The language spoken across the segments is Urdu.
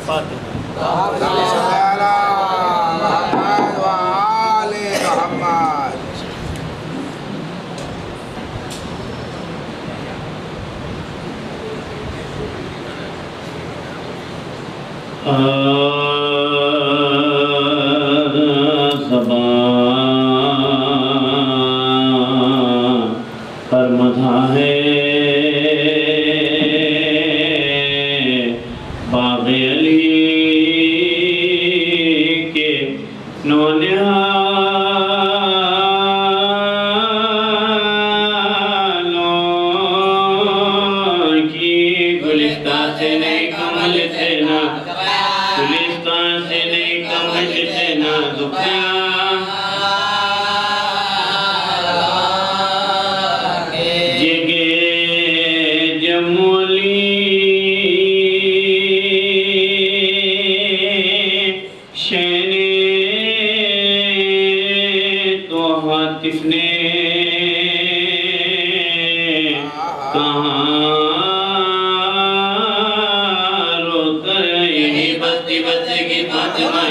الفاتحہ۔ زبان پر مدھا ہے باغ علی کے نونہالوں کی گلستان سے نہیں کمل سے نہ گلستان سے نہیں کمل سے نہ دکھا جگے جمولی شینے تو حاطف نے کہاں رو کر یہی بستی کی فاطمہ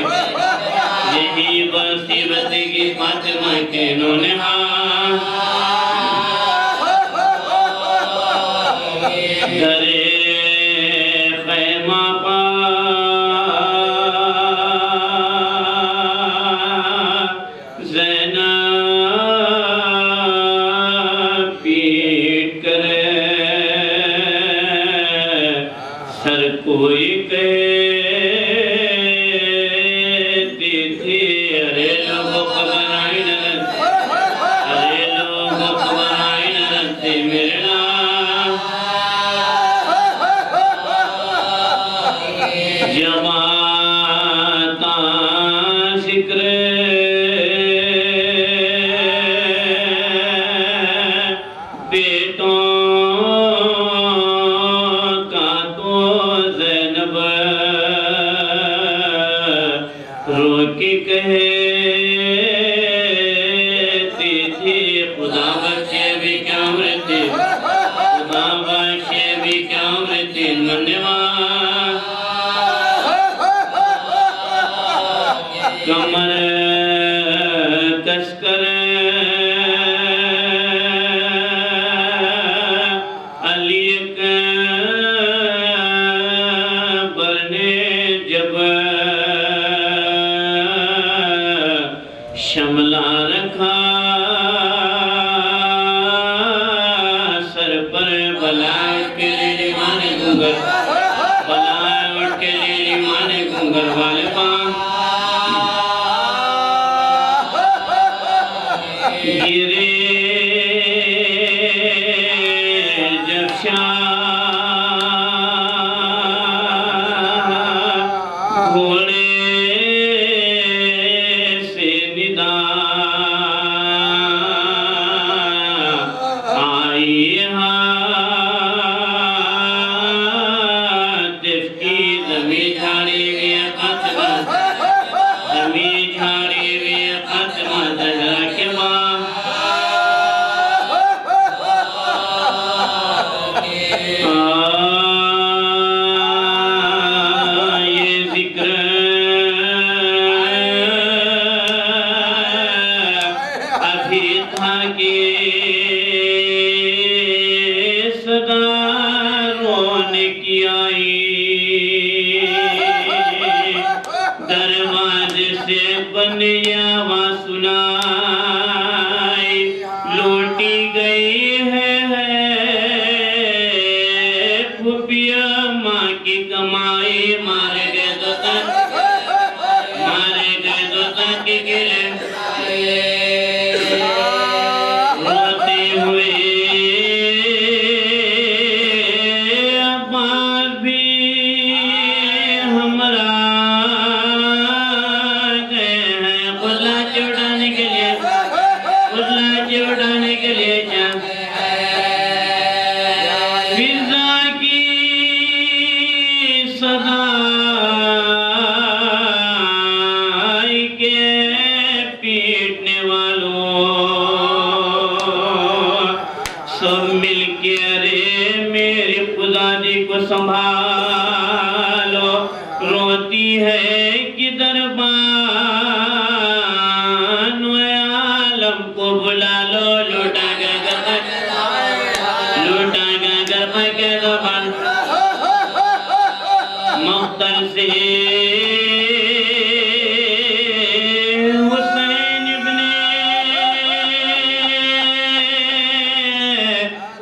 یہی بستی کی فاطمہ کے نونہال درے خیمہ پا زینب پیٹ کرے سر کوئی کہتی تھی ارے لوگوں خبر آئی نہ رہتے میرے نام جماعتاں ذکر بیٹوں کا تو زینب رو کے کہتی تھی خدا بخشے بھی کیا عمر تھی خدا بخشے بھی کیا عمر تھی ننوان کمر کس کر علی اکبر نے جب شملہ رکھا سر پر بلائے اٹھ کے لیلی مانے گنگر بلائے اٹھ کے لیلی مانے گنگر والے پاں گرے جب شاہ گھوڑے سے ندا آئی حاطف کی زمین جھاڑی گیا فاطمہ زمین جھاڑی گیا فاطمہ زہرا کے ماں یہ ذکر ابھی تھا کہ صدا رونے کی آئی دروازے سے بنیا آواز سنائی لوٹی گئی ہے پھوپھیا ماں کی کمائی مارے گئے دو تن کے گرے روتے ہوئے عباس بھی ہمراہ گئے ہیں غلہ چڑھانے کے لیے فضا کی صدائی کے پیٹنے والوں سب مل کے ارے میری خدا جی کو سنبھالو رو ہے کہ دربان و عالم کو بلا لو لوٹا گا گربہ کے زبان مختل سے حسین ابن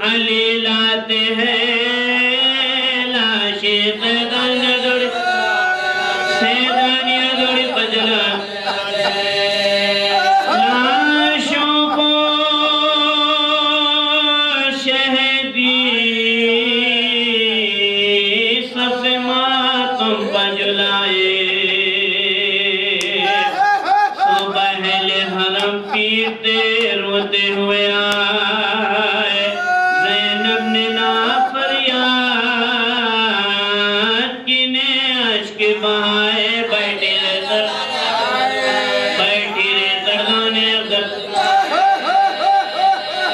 علی لاتے ہیں لاشِ سیدانیہ دوڑی پجلا لاشوں کو شہدی صف ماتم پجلائے صبح اہل حرم پیتے روتے ہوئے آئے زینب نے نا فریاد کنے عشق بہائے بیٹھی رہ تردانے اگر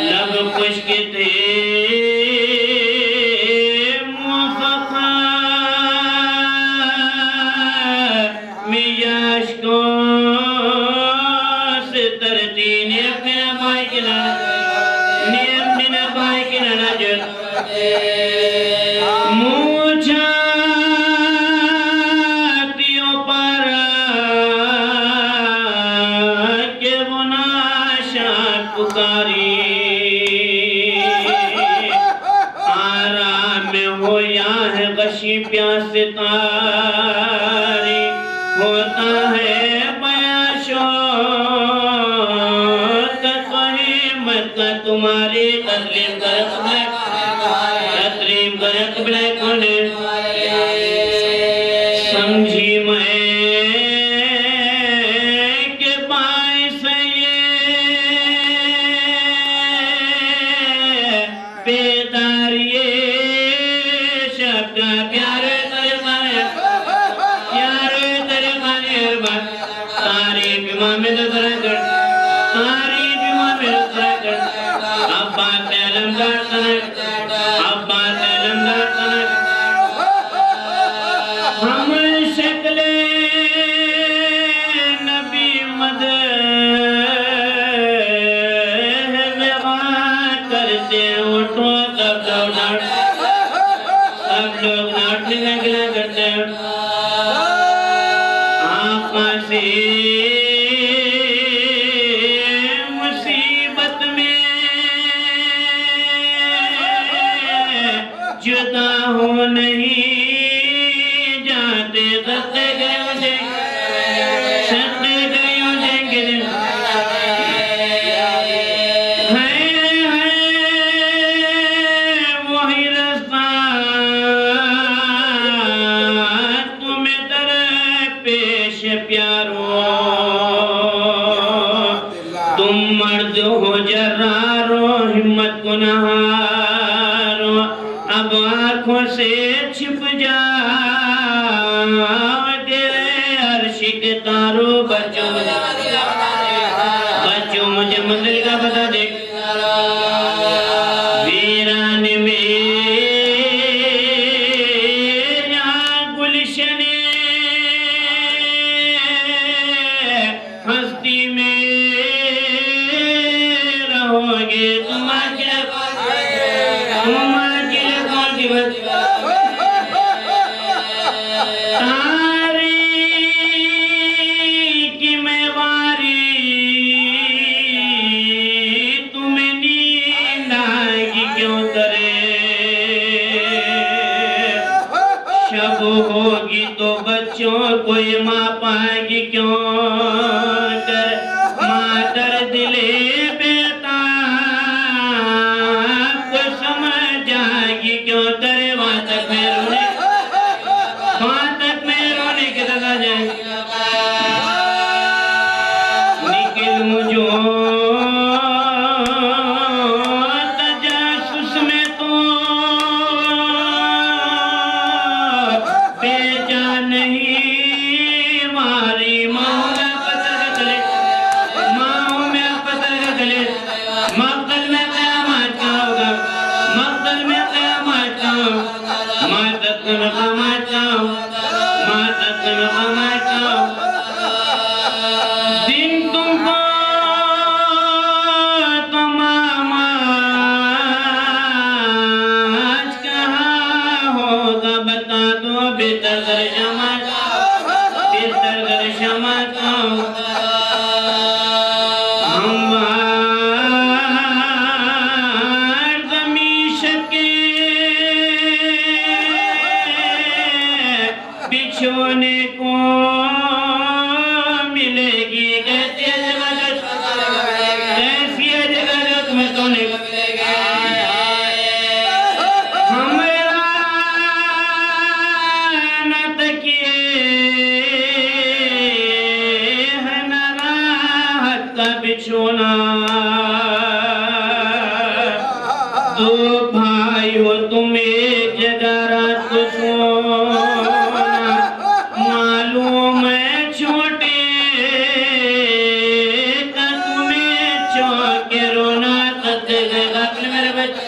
لب خشک تھے موفقہ میں عشقوں سے ترتی نے اپنے بھائی کی لڑا جت موچھاتیوں پر کہ وہ ناشاد پکاری آرام میں ہو یا ہے غشی پیاس تاری ہوتا ہے بیاں شوق قیمت کا تمہاری تسلیم کرت بلے کونے سمجھی میں کہ باعث یہ بیداری شب کا پیارے ترخانے تعریف امام درکڑ عباس علمدار تنک ہم شکل نبی کرتے اٹھو سب لوگ ناٹنے کا گلا کرتے آقا سے مصیبت میں جدا ہو نہیں جاتے ستے گئے وہی رستہ تمہیں در پیش پیارو تم مرد ہو جرارو ہمت کو نہارو اب آنکھوں سے چھپ جا تیرے عرش کے تارو بچوں مجھے منزل کا بتا دے ویران میں یہاں گلشن ہستی میں رہو گے تم آجل کون کی بات تاریخ میں واری تمہیں نیند آئے گی کیوں کرے شب ہوگی تو بچوں کوئی ماں پائے گی کیوں کر ماں درد لے بیٹا کو سمجھ جائے گی کیوں کرے وہاں تک میں رونے کے لگا جائے نکلوں جو تجاسس میں تو بے جان نہیں ماری ماں میں پتہ رکھلے مقتل میں قیامت کا ہوگا مقتل میں قیامت کا ہوگا ماتت تم قمر کا دن تم کو تمام آج کہاں ہوگا بتا دو بہتر ترجمہ تو ہموار زمین شکے بچھونے کو ملے گی کیسی جگہ تمہیں سونے کو ملے گی ہمارا نہ تکیے ہے نہ راحت کا بچھونا دو بھائی ہو تم ایک جگہ رات کو سونا معلوم ہے چھوٹے کا تمہیں چوکے رونا ستے گئے غافل میرے بچے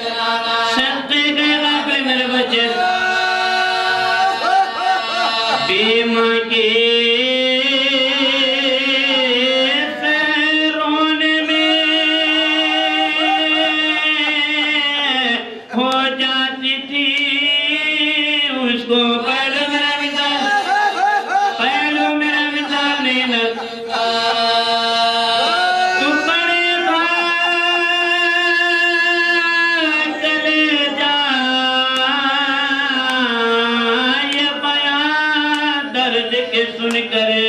ستے گئے غافل میرے بچے بے ماں کے رونے میں ہو جاتی تھی اس کو پہلو میرا مثال نہیں لگتا تو پڑے چلے جا یہ بیان درد کے سن کرے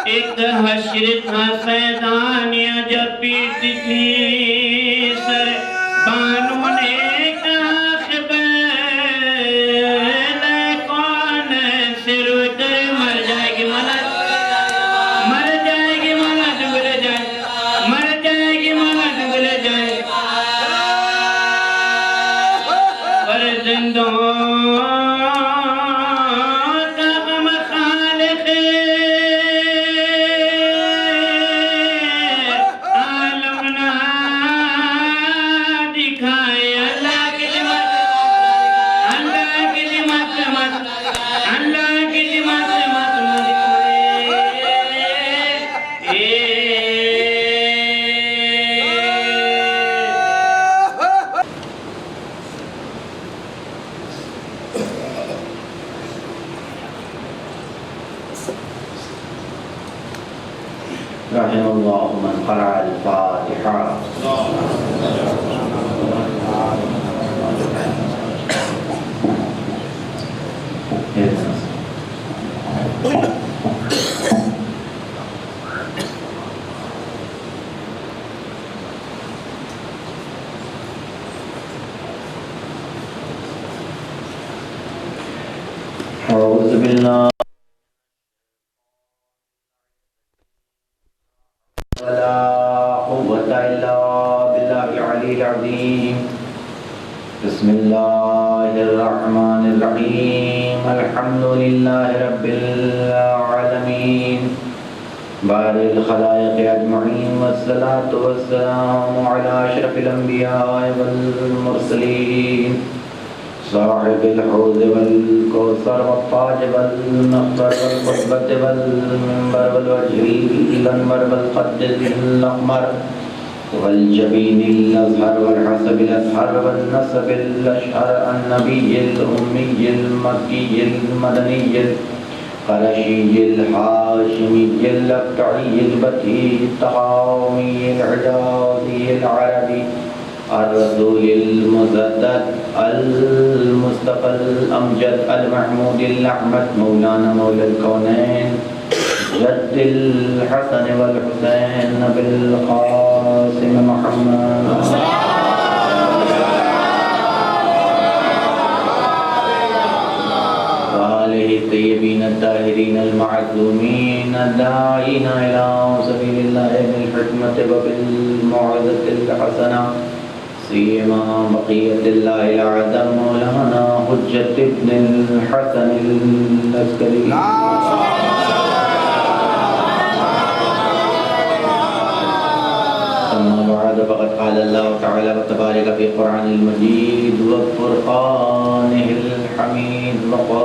ایک حشر تھا سیدانیاں جب پیٹتی تھی سر بانو نے کہا خبر کون سے رو کر مر جائے گی مولا ڈوب جائے مر جائے گی مولا ڈوب جائے پر زندوں کا غم خالق عالم نہ دکھائے اللہ کی جماعت رحم الله من قرأ الفاتحة أعوذ بالله ولا قوة إلا بالله العلي العظيم بسم الله الرحمن الرحيم الحمد لله رب العالمين بار الخلائق أجمعين والصلاة والسلام على أشرف الأنبياء والمرسلين صاحب الحوض والكوثر والطاج والمخبر والخطبة والمنبر والوجه الأنور والقد الأقمر والجبين الأزهر والحسب الأزهر والنسب الأشهر النبي الأمي المكي المدني القرشي الحاشمي الأبتعي البتي الطهاوي العجازي العربي الرسول المزدد المصطفى الأمجد المحمود الأحمد مولانا مولى الكونين جد الحسن والحسين بالقاسم محمد وآله الطيبين الطاهرين المعصومين الداعين إلى سبيل الله بالحكمة وبالموعظة الحسنة سيما بقية الله الأعظم مولانا حجة ابن الحسن العسكري أما بعد فقد قال الله تعالى وتبارك في القرآن المجيد وفرقانه الحميد وقال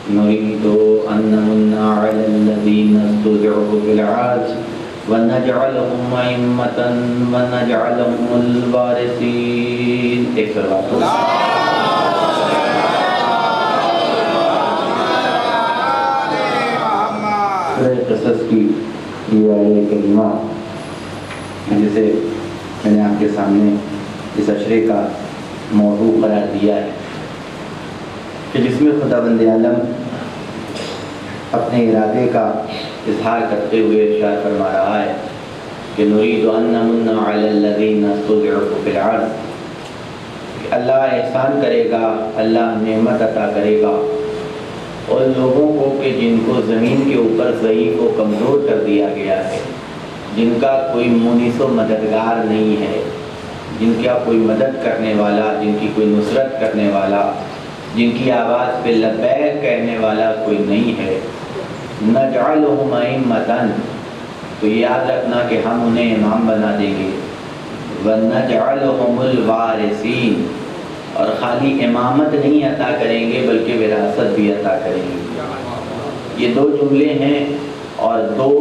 نريد أن نمن على الذين استضعفوا في الأرض ونجعلهم أئمة ونجعلهم الوارثين. ایک سوال قصص کی یہ آیہ کریمہ جسے میں نے آپ کے سامنے اس اشرے کا موضوع قرار دیا ہے کہ جس میں خداوند عالم اپنے ارادے کا اظہار کرتے ہوئے ارشاد فرما رہا ہے کہ نريد أن نمن على الذين استضعفوا في الأرض، کہ اللہ احسان کرے گا، اللہ نعمت عطا کرے گا اور لوگوں کو کہ جن کو زمین کے اوپر ضعیف و کمزور کر دیا گیا ہے، جن کا کوئی مونس و مددگار نہیں ہے، جن کا کوئی مدد کرنے والا، جن کی کوئی نصرت کرنے والا، جن کی آواز پہ لبیک کہنے والا کوئی نہیں ہے. نجعلہم ائمۃ، تو یاد رکھنا کہ ہم انہیں امام بنا دیں گے. ونجعلہم الوارثین، اور خالی امامت نہیں عطا کریں گے بلکہ وراثت بھی عطا کریں گے. یہ دو جملے ہیں اور دو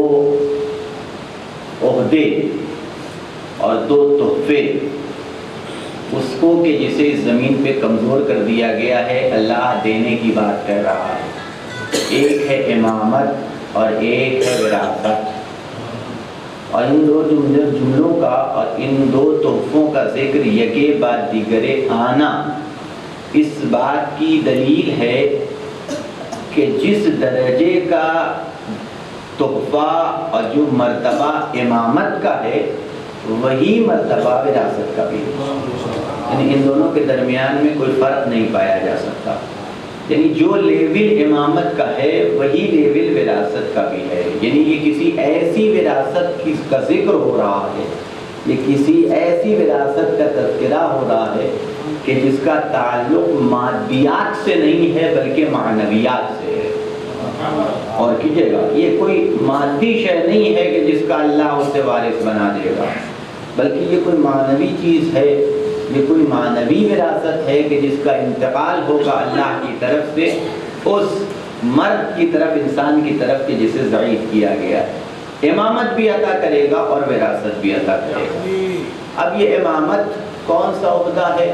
عہدے اور دو تحفے اس کو کہ جسے اس زمین پہ کمزور کر دیا گیا ہے اللہ دینے کی بات کر رہا ہے. ایک ہے امامت اور ایک ہے وراثت. اور ان دو جملوں کا اور ان دو تحفوں کا ذکر یکے بعد دیگرے آنا اس بات کی دلیل ہے کہ جس درجے کا تحفہ اور جو مرتبہ امامت کا ہے وہی مرتبہ وراثت کا بھی ہے. یعنی ان دونوں کے درمیان میں کوئی فرق نہیں پایا جا سکتا. یعنی جو لیول امامت کا ہے وہی لیول وراثت کا بھی ہے. یعنی یہ کسی ایسی وراثت کا ذکر ہو رہا ہے، یہ کسی ایسی وراثت کا تذکرہ ہو رہا ہے کہ جس کا تعلق مادیات سے نہیں ہے بلکہ معنویات سے ہے. اور کیجیے گا یہ کوئی مادی شے نہیں ہے کہ جس کا اللہ اسے وارث بنا دے گا، بلکہ یہ کوئی معنوی چیز ہے، یہ کوئی معنوی وراثت ہے کہ جس کا انتقال ہوگا اللہ کی طرف سے اس مرد کی طرف، انسان کی طرف کہ جسے ضعیف کیا گیا ہے. امامت بھی عطا کرے گا اور وراثت بھی عطا کرے گا. اب یہ امامت کون سا عہدہ ہے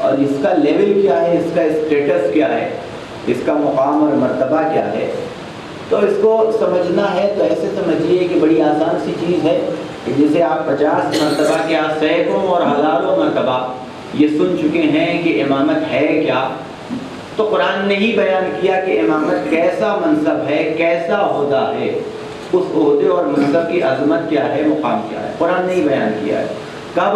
اور اس کا لیول کیا ہے، اس کا اسٹیٹس کیا ہے، اس کا مقام اور مرتبہ کیا ہے، تو اس کو سمجھنا ہے تو ایسے سمجھیے کہ بڑی آسان سی چیز ہے کہ جسے آپ 50 مرتبہ کیا سینکڑوں اور ہزاروں مرتبہ یہ سن چکے ہیں کہ امامت ہے کیا. تو قرآن نے ہی بیان کیا کہ امامت کیسا منصب ہے، کیسا عہدہ ہے، اس عہدے اور منصب کی عظمت کیا ہے، مقام کیا ہے. قرآن نے ہی بیان کیا ہے. کب؟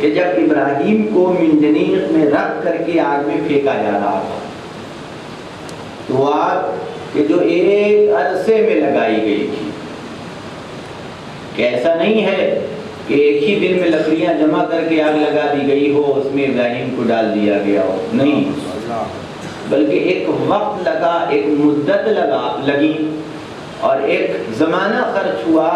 کہ جب ابراہیم کو منجنیق میں رکھ کر کے آگ میں پھینکا جا رہا تھا، تو آگ کہ جو ایک عرصے میں لگائی گئی تھی، کہ ایسا نہیں ہے کہ ایک ہی دن میں لکڑیاں جمع کر کے آگ لگا دی گئی ہو، اس میں ابراہیم کو ڈال دیا گیا ہو، نہیں، بلکہ ایک وقت لگا، ایک مدت لگی اور ایک زمانہ خرچ ہوا،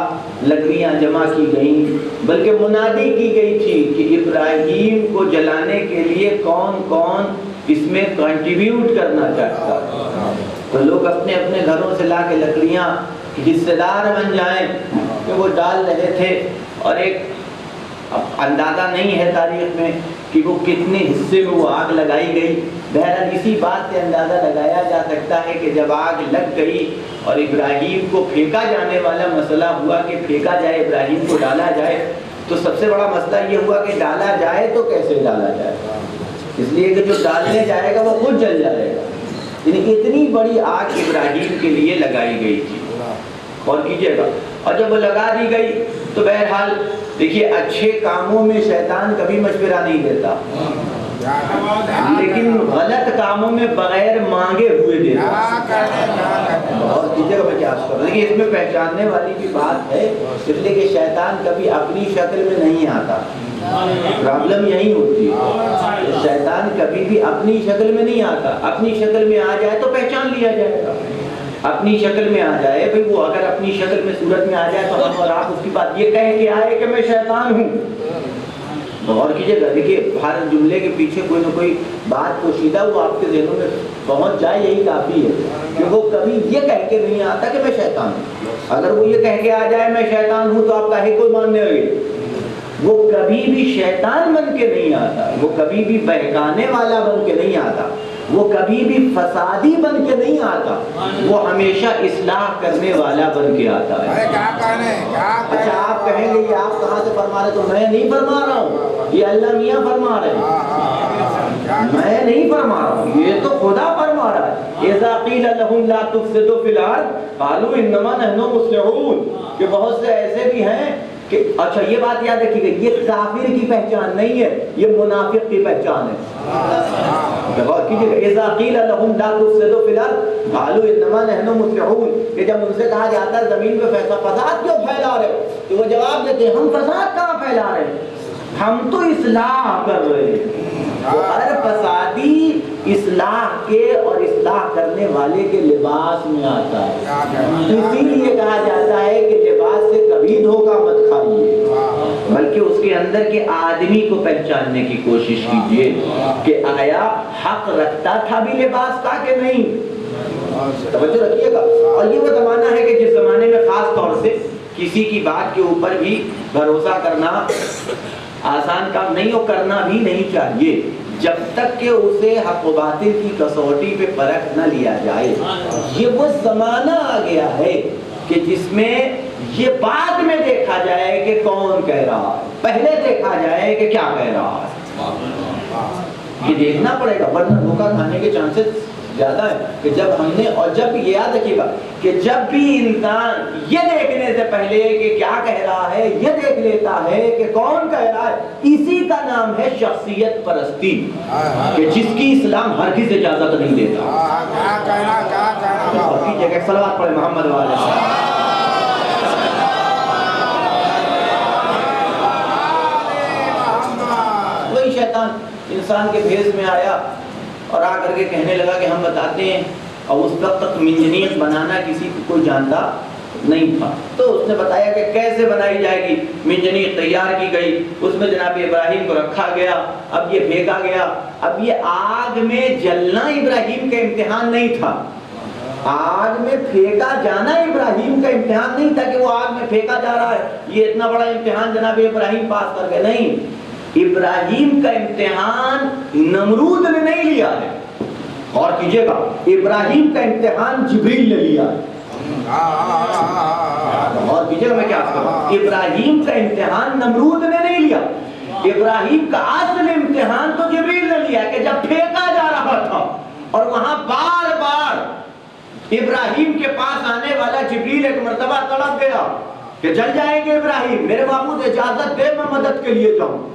لکڑیاں جمع کی گئیں، بلکہ منادی کی گئی تھی کہ ابراہیم کو جلانے کے لیے کون کون اس میں کنٹریبیوٹ کرنا چاہتا ہے. تو لوگ اپنے اپنے گھروں سے لا کے لکڑیاں حصے دار بن جائیں کہ وہ ڈال رہے تھے. اور ایک اندازہ نہیں ہے تاریخ میں کہ وہ کتنے حصے میں وہ آگ لگائی گئی. بہرحال اسی بات سے اندازہ لگایا جا سکتا ہے کہ جب آگ لگ گئی اور ابراہیم کو پھینکا جانے والا مسئلہ ہوا کہ پھینکا جائے، ابراہیم کو ڈالا جائے، تو سب سے بڑا مسئلہ یہ ہوا کہ ڈالا جائے تو کیسے ڈالا جائے. اس لیے کہ جو ڈالنے جائے گا وہ خود جل جائے گا. یعنی اتنی بڑی آگ ابراہیم کے لیے لگائی گئی تھی. اور کیجیے گا، اور جب وہ لگا دی گئی تو بہرحال دیکھیے اچھے کاموں میں شیطان کبھی مشورہ نہیں دیتا، لیکن غلط کاموں میں بغیر مانگے ہوئے دیتا. اور کیجیے گا میں کیا کر رہا، لیکن اس میں پہچاننے والی بھی بات ہے، اس لیے کہ شیطان کبھی اپنی شکل میں نہیں آتا. پرابلم یہی ہوتی ہے، شیطان کبھی بھی اپنی شکل میں نہیں آتا. اپنی شکل میں آ جائے تو پہچان لیا جائے گا. اپنی شکل میں آ جائے بھئی، وہ اگر اپنی شکل میں صورت میں آ جائے تو ہم اور آپ اس کی بات یہ کہہ کے آئے کہ میں شیطان ہوں. غور کیجیے گا، دیکھیے ہر جملے کے پیچھے کوئی نہ کوئی بات پوشیدہ وہ آپ کے ذہنوں میں پہنچ جائے یہی کافی ہے کہ وہ کبھی یہ کہہ کے نہیں آتا کہ میں شیطان ہوں. اگر وہ یہ کہہ کے آ جائے میں شیطان ہوں تو آپ کاہے کو ماننے لگے. وہ کبھی بھی شیطان بن کے نہیں آتا, وہ کبھی بھی بہکانے والا بن کے نہیں آتا, وہ کبھی بھی فسادی بن کے نہیں آتا, وہ ہمیشہ اصلاح کرنے والا بن کے آتا ہے. اچھا آپ کہیں گے یہ آپ کہاں سے فرما رہے, تو میں نہیں فرما رہا ہوں, یہ اللہ میاں فرما رہے ہیں, میں نہیں فرما رہا ہوں, یہ تو خدا فرما رہا ہے. اذا قیل لهم لا تفسدوا فی الارض قالوا انما نحن مصلحون. کہ بہت سے ایسے بھی ہیں کہ اچھا یہ بات یاد رکھیے گا, یہ کافر کی پہچان نہیں ہے, یہ منافق کی پہچان ہے. غور کیجیے گا, اذا قیل لهم لا تفسدوا فی الارض قالوا انما نحن مصلحون. کہ جب ان سے کہا جاتا ہے زمین پہ فساد کیوں پھیلا رہے ہو, تو وہ جواب دیتے ہیں ہم فساد کہاں پھیلا رہے ہیں, ہم تو اصلاح کر رہے ہیں. ہر فسادی اصلاح کے اور اصلاح کرنے والے کے لباس میں آتا ہے. اسی لیے کہا جاتا ہے کہ لباس سے کبھی دھوکہ مت کھائیے, بلکہ اس کے اندر کے آدمی کو پہچاننے کی کوشش کیجیے کہ آیا حق رکھتا تھا بھی لباس کا کہ نہیں. توجہ رکھیے گا. اور یہ وہ زمانہ ہے کہ جس زمانے میں خاص طور سے کسی کی بات کے اوپر بھی بھروسہ کرنا آسان کام نہیں, اور کرنا بھی نہیں چاہیے جب تک کہ اسے حق و باطل کی کسوٹی پہ پرکھ نہ لیا جائے. یہ وہ زمانہ آ گیا ہے کہ جس میں یہ بعد میں دیکھا جائے کہ کون کہہ رہا ہے, پہلے دیکھا جائے کہ کیا کہہ رہا ہے. یہ دیکھنا پڑے گا, ورنہ دھوکہ کھانے کے چانسز زیادہ ہے. کہ جب ہم نے, اور جب یہ یاد رکھیے گا کہ جب بھی انسان یہ دیکھنے سے پہلے کہ کیا کہہ رہا ہے یہ دیکھ لیتا ہے کہ کون کہہ رہا ہے, اسی کا نام ہے شخصیت پرستی, کہ جس کی اسلام ہرگز اجازت نہیں دیتا. صلوات پڑھیں محمد والے. وہی شیطان انسان کے بھیس میں آیا اور آ کر کے کہنے لگا کہ ہم بتاتے ہیں, اور اس وقت تک منجنیق بنانا کسی کو کوئی جانتا نہیں تھا. تو اس نے بتایا کہ کیسے بنائی جائے گی. منجنیق تیار کی گئی, اس میں جناب ابراہیم کو رکھا گیا, اب یہ پھینکا گیا. اب یہ آگ میں جلنا ابراہیم کا امتحان نہیں تھا, آگ میں پھینکا جانا ابراہیم کا امتحان نہیں تھا کہ وہ آگ میں پھینکا جا رہا ہے, یہ اتنا بڑا امتحان جناب ابراہیم پاس کر گئے. نہیں, ابراہیم کا امتحان نمرود نے نہیں لیا ہے. اور کیجئے گا, ابراہیم کا امتحان جبریل نے لیا ہے. اور کیجئے گا, میں کیا کروں, ابراہیم کا امتحان نمرود نے نہیں لیا, ابراہیم کا اصل امتحان تو جبریل نے لیا. کہ جب پھینکا جا رہا تھا اور وہاں بار بار ابراہیم کے پاس آنے والا جبریل ایک مرتبہ تڑپ گیا کہ جل جائیں گے ابراہیم, میرے معبود اجازت دے میں مدد کے لیے جاؤں.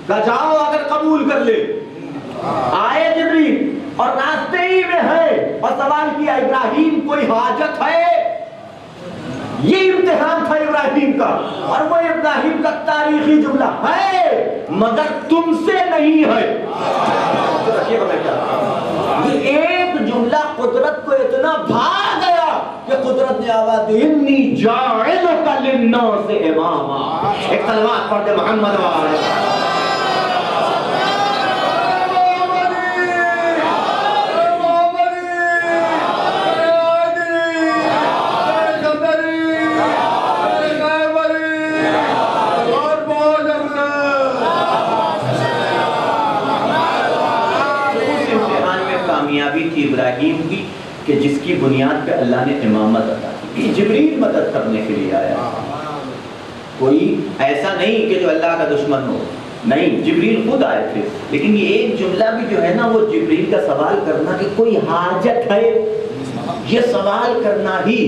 کہا جاؤ اگر قبول کر لے. آئے جبریل اور راستے ہی میں ہے اور سوال کیا ابراہیم کوئی حاجت ہے. یہ امتحان تھا ابراہیم کا, اور وہ ابراہیم کا تاریخی جملہ ہے مگر تم سے نہیں ہے. یہ ایک جملہ قدرت کو اتنا بھا گیا کہ قدرت نے آواز دی انی جاعلک للناس اماما. ایک صلوات پڑھ دے محمد والے. کامیابی تھی ابراہیم کی کہ جس کی بنیاد پہ اللہ نے امامت عطا کی. جبریل مدد کرنے کے لیے آیا, کوئی ایسا نہیں کہ جو اللہ کا دشمن ہو, نہیں, جبریل خود آئے تھے. لیکن یہ ایک جملہ بھی جو ہے نا, وہ جبریل کا سوال کرنا کہ کوئی حاجت ہے, یہ سوال کرنا ہی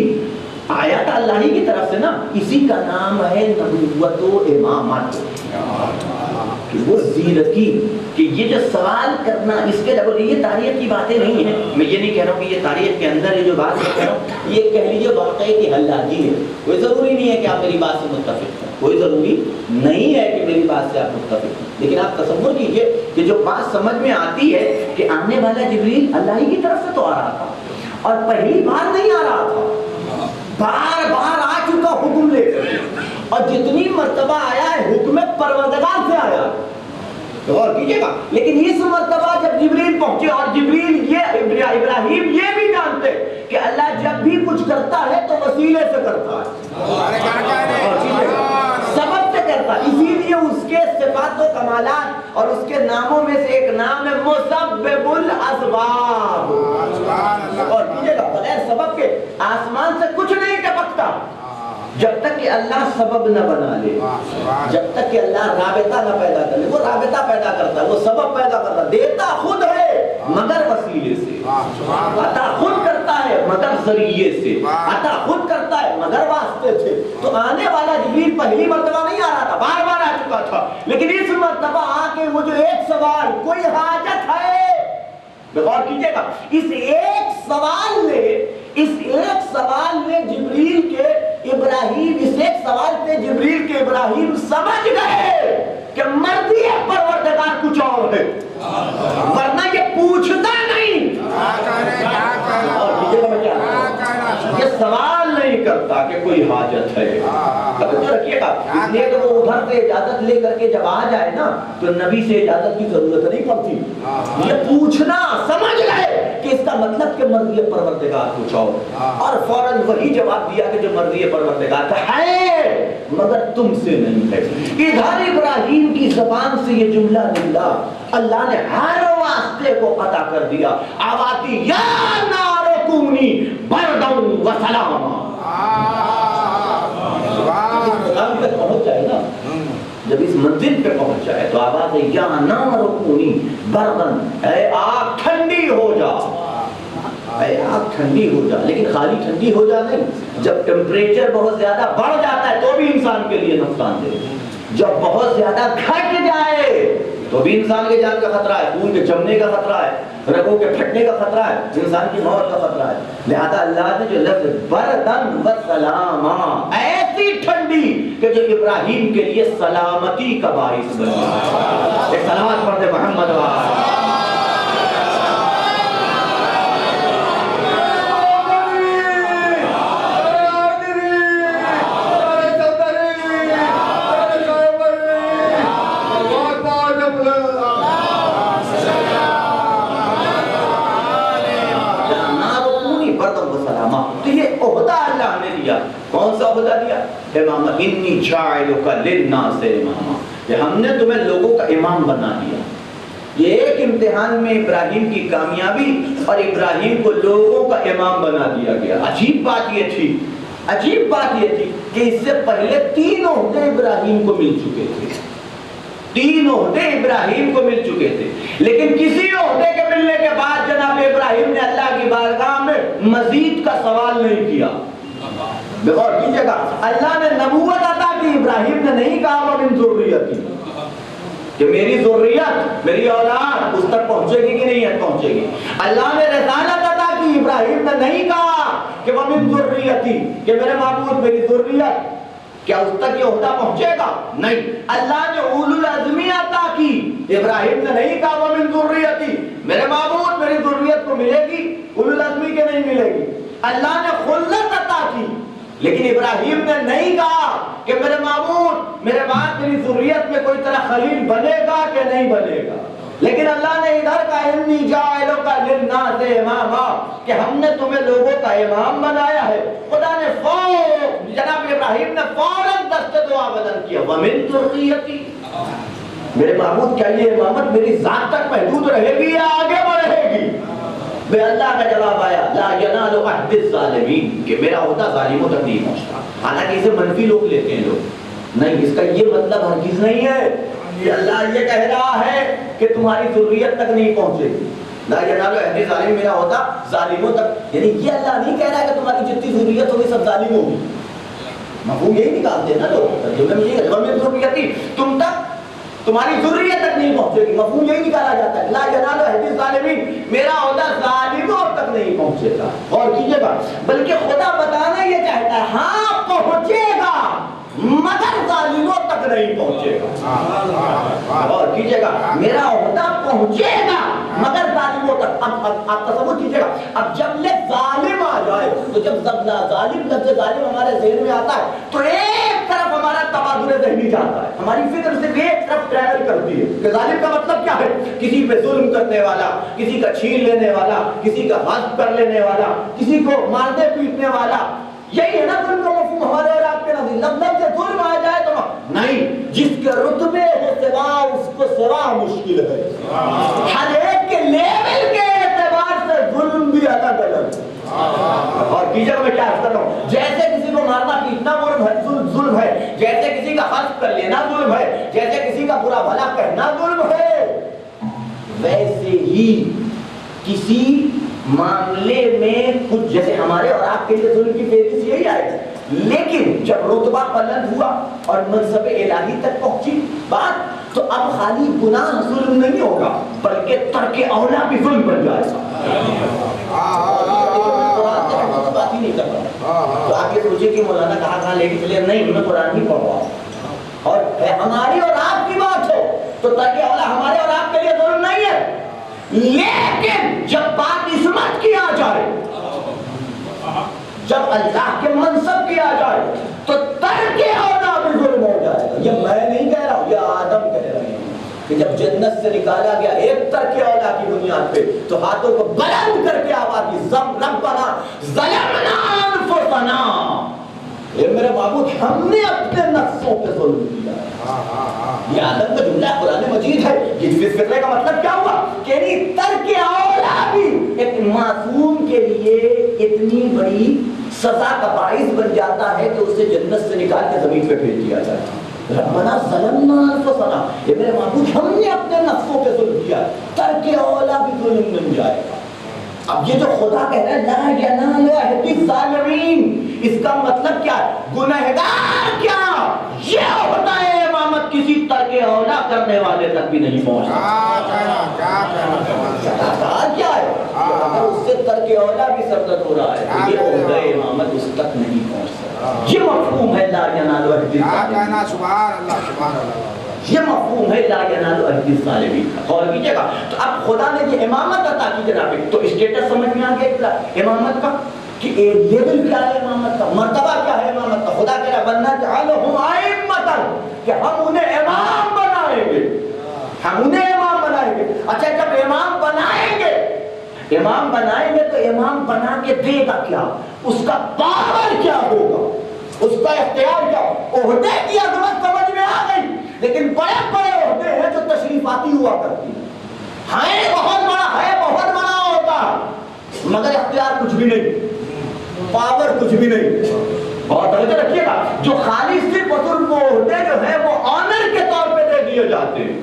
آیا تھا اللہ ہی کی طرف سے نا, اسی کا نام ہے نبوت و امامت. کہ وہ زیرکی, کہ یہ جو سوال کرنا, اس کے جب یہ تاریخ کی باتیں نہیں ہیں. میں یہ نہیں کہہ رہا ہوں کہ یہ تاریخ کے اندر یہ جو بات میں کہہ رہا ہوں یہ کہہ لیجیے واقعی کی حلاجی ہے. کوئی ضروری نہیں ہے کہ آپ میری بات سے متفق ہیں, کوئی ضروری نہیں ہے کہ میری بات سے آپ متفق ہیں. لیکن آپ تصور کیجئے کہ جو بات سمجھ میں آتی ہے کہ آنے والا جبریل اللہ ہی کی طرف سے تو آ رہا تھا, اور پہلی بار نہیں آ رہا تھا, بار بار آ چکا حکم لے کر, اور جتنی مرتبہ آیا ہے حکم پروردگار سے آیا. غور کیجیے گا. لیکن اس مرتبہ جب جبریل پہنچے اور جبریل ابراہیم یہ بھی جانتے کہ اللہ جب بھی کچھ کرتا ہے تو وسیلے سے کرتا ہے, سبب سے کرتا ہے. اسی لیے اس کے صفات و کمالات اور اس کے ناموں میں سے ایک نام ہے مسبب الاسباب. اور کیجیے گا بغیر سبب کے آسمان سے کچھ نہیں ٹپکتا جب تک کہ اللہ سبب نہ بنا لے, جب تک کہ اللہ رابطہ نہ پیدا کر لے. وہ رابطہ پیدا کرتا ہے, وہ سبب پیدا کرتا ہے, دیتا خود ہے مگر وسیلے سے, عطا خود کرتا ہے مگر ذریعے سے, عطا خود کرتا ہے مگر واسطے سے. تو آنے والا جبریل پہلی مرتبہ نہیں آ رہا تھا, بار بار آ چکا تھا, لیکن اس مرتبہ آ کے وہ جو ایک سوال, کوئی حاجت ہے, غور کیجئے گا, اس ایک سوال میں جبریل کے ابراہیم, اس ایک سوال پہ جبریل کے ابراہیم سمجھ گئے کہ مرضی پروردگار کچھ اور ہے, ورنہ یہ پوچھتا نہیں, یہ سوال نہیں کرتا کہ کوئی حاجت ہے. توجہ رکھیے گا, اس لیے کہ وہ ادھر سے اجازت لے کر کے جب آ جائے نا تو نبی سے اجازت کی ضرورت نہیں پڑتی. یہ پوچھنا سمجھ گئے کہ اس کا مطلب کہ مرضی پروردگار کچھ اور فوراً وہی جواب دیا کہ جو مرضی پروردگار کا ہے مگر تم سے نہیں ہے. ادھر ابراہیم کی زبان سے یہ جملہ نکلا, اللہ نے ہر واسطے کو عطا کر دیا. آواتی یا نار کونی بردن و سلاما. مقام پہ پہنچ جائے نا, جب اس منزل پہ پہنچ جائے تو آواز ہے یا نار کونی بردن, اے آگ ٹھنڈی ہو جا, اے آگ ٹھنڈی ہو جا. لیکن خالی ٹھنڈی ہو جا نہیں, جب ٹیمپریچر بہت زیادہ بڑھ جاتا ہے تو بھی انسان کے لیے نقصان دہ, جب بہت زیادہ گھٹ جائے تو بھی انسان کے جان کا خطرہ ہے, خون کے جمنے کا خطرہ ہے, رگوں کے پھٹنے کا خطرہ ہے, انسان کی موت کا خطرہ ہے. لہذا اللہ نے جو لفظ بردن و سلاما, ایسی ٹھنڈی کہ جو ابراہیم کے لیے سلامتی کا باعث بنی. ایک صلوات پڑھ دے محمد وآلہ. کون سا عہدہ دیا؟ امامہ, انی جاعلک للناس اماما, کہ ہم نے تمہیں لوگوں کا امام بنا دیا. یہ ایک امتحان میں ابراہیم کی کامیابی اور ابراہیم کو لوگوں کا امام بنا دیا گیا. عجیب بات یہ تھی کہ اس سے پہلے 3 عہدے ابراہیم کو مل چکے تھے, لیکن کسی عہدے کے ملنے کے بعد جناب ابراہیم نے اللہ کی بارگاہ میں مزید کا سوال نہیں کیا. غور کیجئے گا, اللہ نے نبوت عطا کی, ابراہیم نے نہیں کہا وَمِن ذُرِّيَّتِي, کہ میری ذریت, میری اولاد اس تک پہنچے گی کہ نہیں پہنچے گی. اللہ نے رسالت عطا کی, ابراہیم نے نہیں کہا کہ وَمِن ذُرِّيَّتِي, کہ میرے معبود میری ذریت, کیا اس تک یہ عہدہ پہنچے گا؟ نہیں. اللہ نے اولو العزمی عطا کی, ابراہیم نے نہیں کہا وَمِن ذُرِّيَّتِي, میرے معبود میری ذریت کو ملے گی, اولو العزمی کے نہیں ملے گی. اللہ نے خلت عطا کی, لیکن ابراہیم نے نہیں کہا کہ میرے معبود میرے بعد میری ذریت میں کوئی طرح خلیل بنے گا کہ نہیں بنے گا. لیکن اللہ نے ادھر کا انی جاعلک للناس اماما, کہ ہم نے تمہیں لوگوں کا امام بنایا ہے. خدا نے جناب ابراہیم نے فوراً دست دعا بدل کیا, وَمِن ذُرِّيَّتِي, میرے معبود کیا یہ امامت میری ذات تک محدود رہے گی یا آگے بڑھے گی؟ بے اللہ کا جواب آیا, لا ینال عہد الظالمین, کہ میرا عہدہ ظالموں تک نہیں پہنچتا. حالانکہ اسے منفی لوگ لیتے ہیں لوگ, نہیں, اس کا یہ مطلب ہرگز نہیں ہے. یہ اللہ یہ کہہ رہا ہے کہ تمہاری ذریت تک نہیں پہنچے گی. لا ینال عہد الظالمین, میرا عہدہ ظالموں تک, یعنی یہ اللہ نہیں کہہ رہا کہ تمہاری جتنی ذریت ہوگی سب ظالم ہوگی. مفہوم یہی نکالتے ہیں نا لوگ, ترجمے میں یہ ہے وَمِن ذُرِّيَّتِي, تم تک, تمہاری ذریت تک نہیں پہنچے گی. مفہوم یہی نکالا جاتا ہے, لا ینال عہد الظالمین, میرا عہدہ ظالموں تک نہیں پہنچے گا. اور کیجئے گا, بلکہ خدا بتانا یہ چاہتا ہے, ہاں پہنچے گا مگر ظالموں تک نہیں پہنچے گا. اور کیجئے گا, میرا عہدہ پہنچے گا مگر ظالموں تک. اب آپ تصور کیجئے گا, اب جب لفظ ظالم آ جائے تو جب ظالم لفظ ظالم ہمارے ذہن میں آتا ہے تو ایک طرف ہمارا تبادل ذہنی جاتا ہے، ہماری فکر صرف ایک طرف ٹریول کرتی ہے کہ ظالم کا مطلب کیا ہے، کسی پہ ظلم کرنے والا، کسی کا چھین لینے والا، کسی کا غصب کر لینے والا، کسی کو مارنے پیٹنے والا. یہی ہے نا ظلم کا مفہوم ہمارے اور آپ کے نزدیک. لفظ سے ظلم آ جائے تو نہیں، جس کے رتبے ہے سوا اس کو سوا مشکل ہے. ہر ایک کے لیول کے اعتبار سے ظلم بھی الگ الگ ہے. اور کیجر میں کیا عرض کر رہا ہوں، جیسے کسی کو مارنا پیٹنا ظلم ہے، جیسے کسی کا غصب کر لینا ظلم ہے، جیسے کسی کا برا بھلا کہنا ظلم ہے، ویسے ہی کسی معاملے میں کچھ، جیسے ہمارے اور آپ کے لیے ظلم کی فہرست یہی آئے، لیکن جب رتبہ بلند ہوا اور منصب الہی تک پہنچی بات، تو اب خالی گناہ ظلم نہیں ہوگا بلکہ ترک اولا بھی ظلم بن جائے گا. بات ہی نہیں کر رہا تو آپ یہ سوچے کہ مولانا کہاں لے کے چلے، نہیں، میں قرآن ہی پڑھ رہا ہوں. اور ہماری اور آپ کی بات ہو تو ترک اولا ہمارے اور آپ کے لیے ظلم نہیں ہے، لیکن جب بات عصمت کی آ جائے، جب اللہ کے منصب کی آ جائے تو ترک اولا بھی ظلم ہو جائے گا. یہ میں نہیں کہہ رہا ہوں، یہ آدم کہہ رہے ہیں کہ جب جنت سے نکالا گیا ایک ترک اولا کی بنیاد پہ تو ہاتھوں کو بلند کر کے آواز دی، ربنا ظلمنا انفسنا، اے میرے معبود ہم نے اپنے نفسوں پہ ظلم کیا. یہ آدم کا جملہ قرآن مجید ہے. یہ فطرے کا مطلب کیا ہوا کہ ترک اولا بھی ایک معصوم کے لیے اتنی بڑی سزا کا باعث بن جاتا ہے کہ اسے جنت سے نکال کے زمین پہ بھیج دیا جائے. ربنا ظلمنا انفسنا، یہ میرے معبود ہم نے اپنے نفسوں پہ ظلم کیا، ترک اولا بھی ظلم بن جائے گا. اب یہ جو خدا کہہ رہا ہے لا ینال عہد الظالمین، اس کا مطلب کیا ہے؟ گنہگار کیا یہ ہوتا ہے امامت کسی ترک اولا کرنے والے تک بھی نہیں پہنچتا. کیا ہے اگر اس سے ترک اولا بھی سرزد ہو رہا ہے تو یہ عہدہ امامت اس تک نہیں پہنچ سکتا. یہ مفہوم ہے لا ینال عہد الظالمین، یہ مفہوم ہے لا ینال عہد الظالمین. اور کیجئے گا تو اب خدا نے یہ امامت عطا کی جناب، تو اسٹیٹس سمجھ میں آ گیا امامت کا کہ لیول کیا ہے امامت کا، مرتبہ کیا ہے امامت کا. خدا کہہ رہا وَنَجْعَلُهُمْ أَئِمَّةً کہ ہم انہیں امام بنائیں گے، ہم انہیں امام بنائیں گے. اچھا جب امام بنائیں گے تو امام بنا کے دے گا کیا، اس کا پاور کیا ہوگا، اس کا اختیار کیا. عہدے کی عظمت سمجھ میں آ گئی، لیکن بڑے بڑے عہدے ہیں جو تشریفاتی ہوا کرتی ہیں، ہے بہت بڑا ہوتا مگر اختیار کچھ بھی نہیں، پاور کچھ بھی نہیں. بہت توجہ رکھیے گا، جو خالی صرف وہ عہدے جو ہیں وہ آنر کے طور پہ دے دیے جاتے ہیں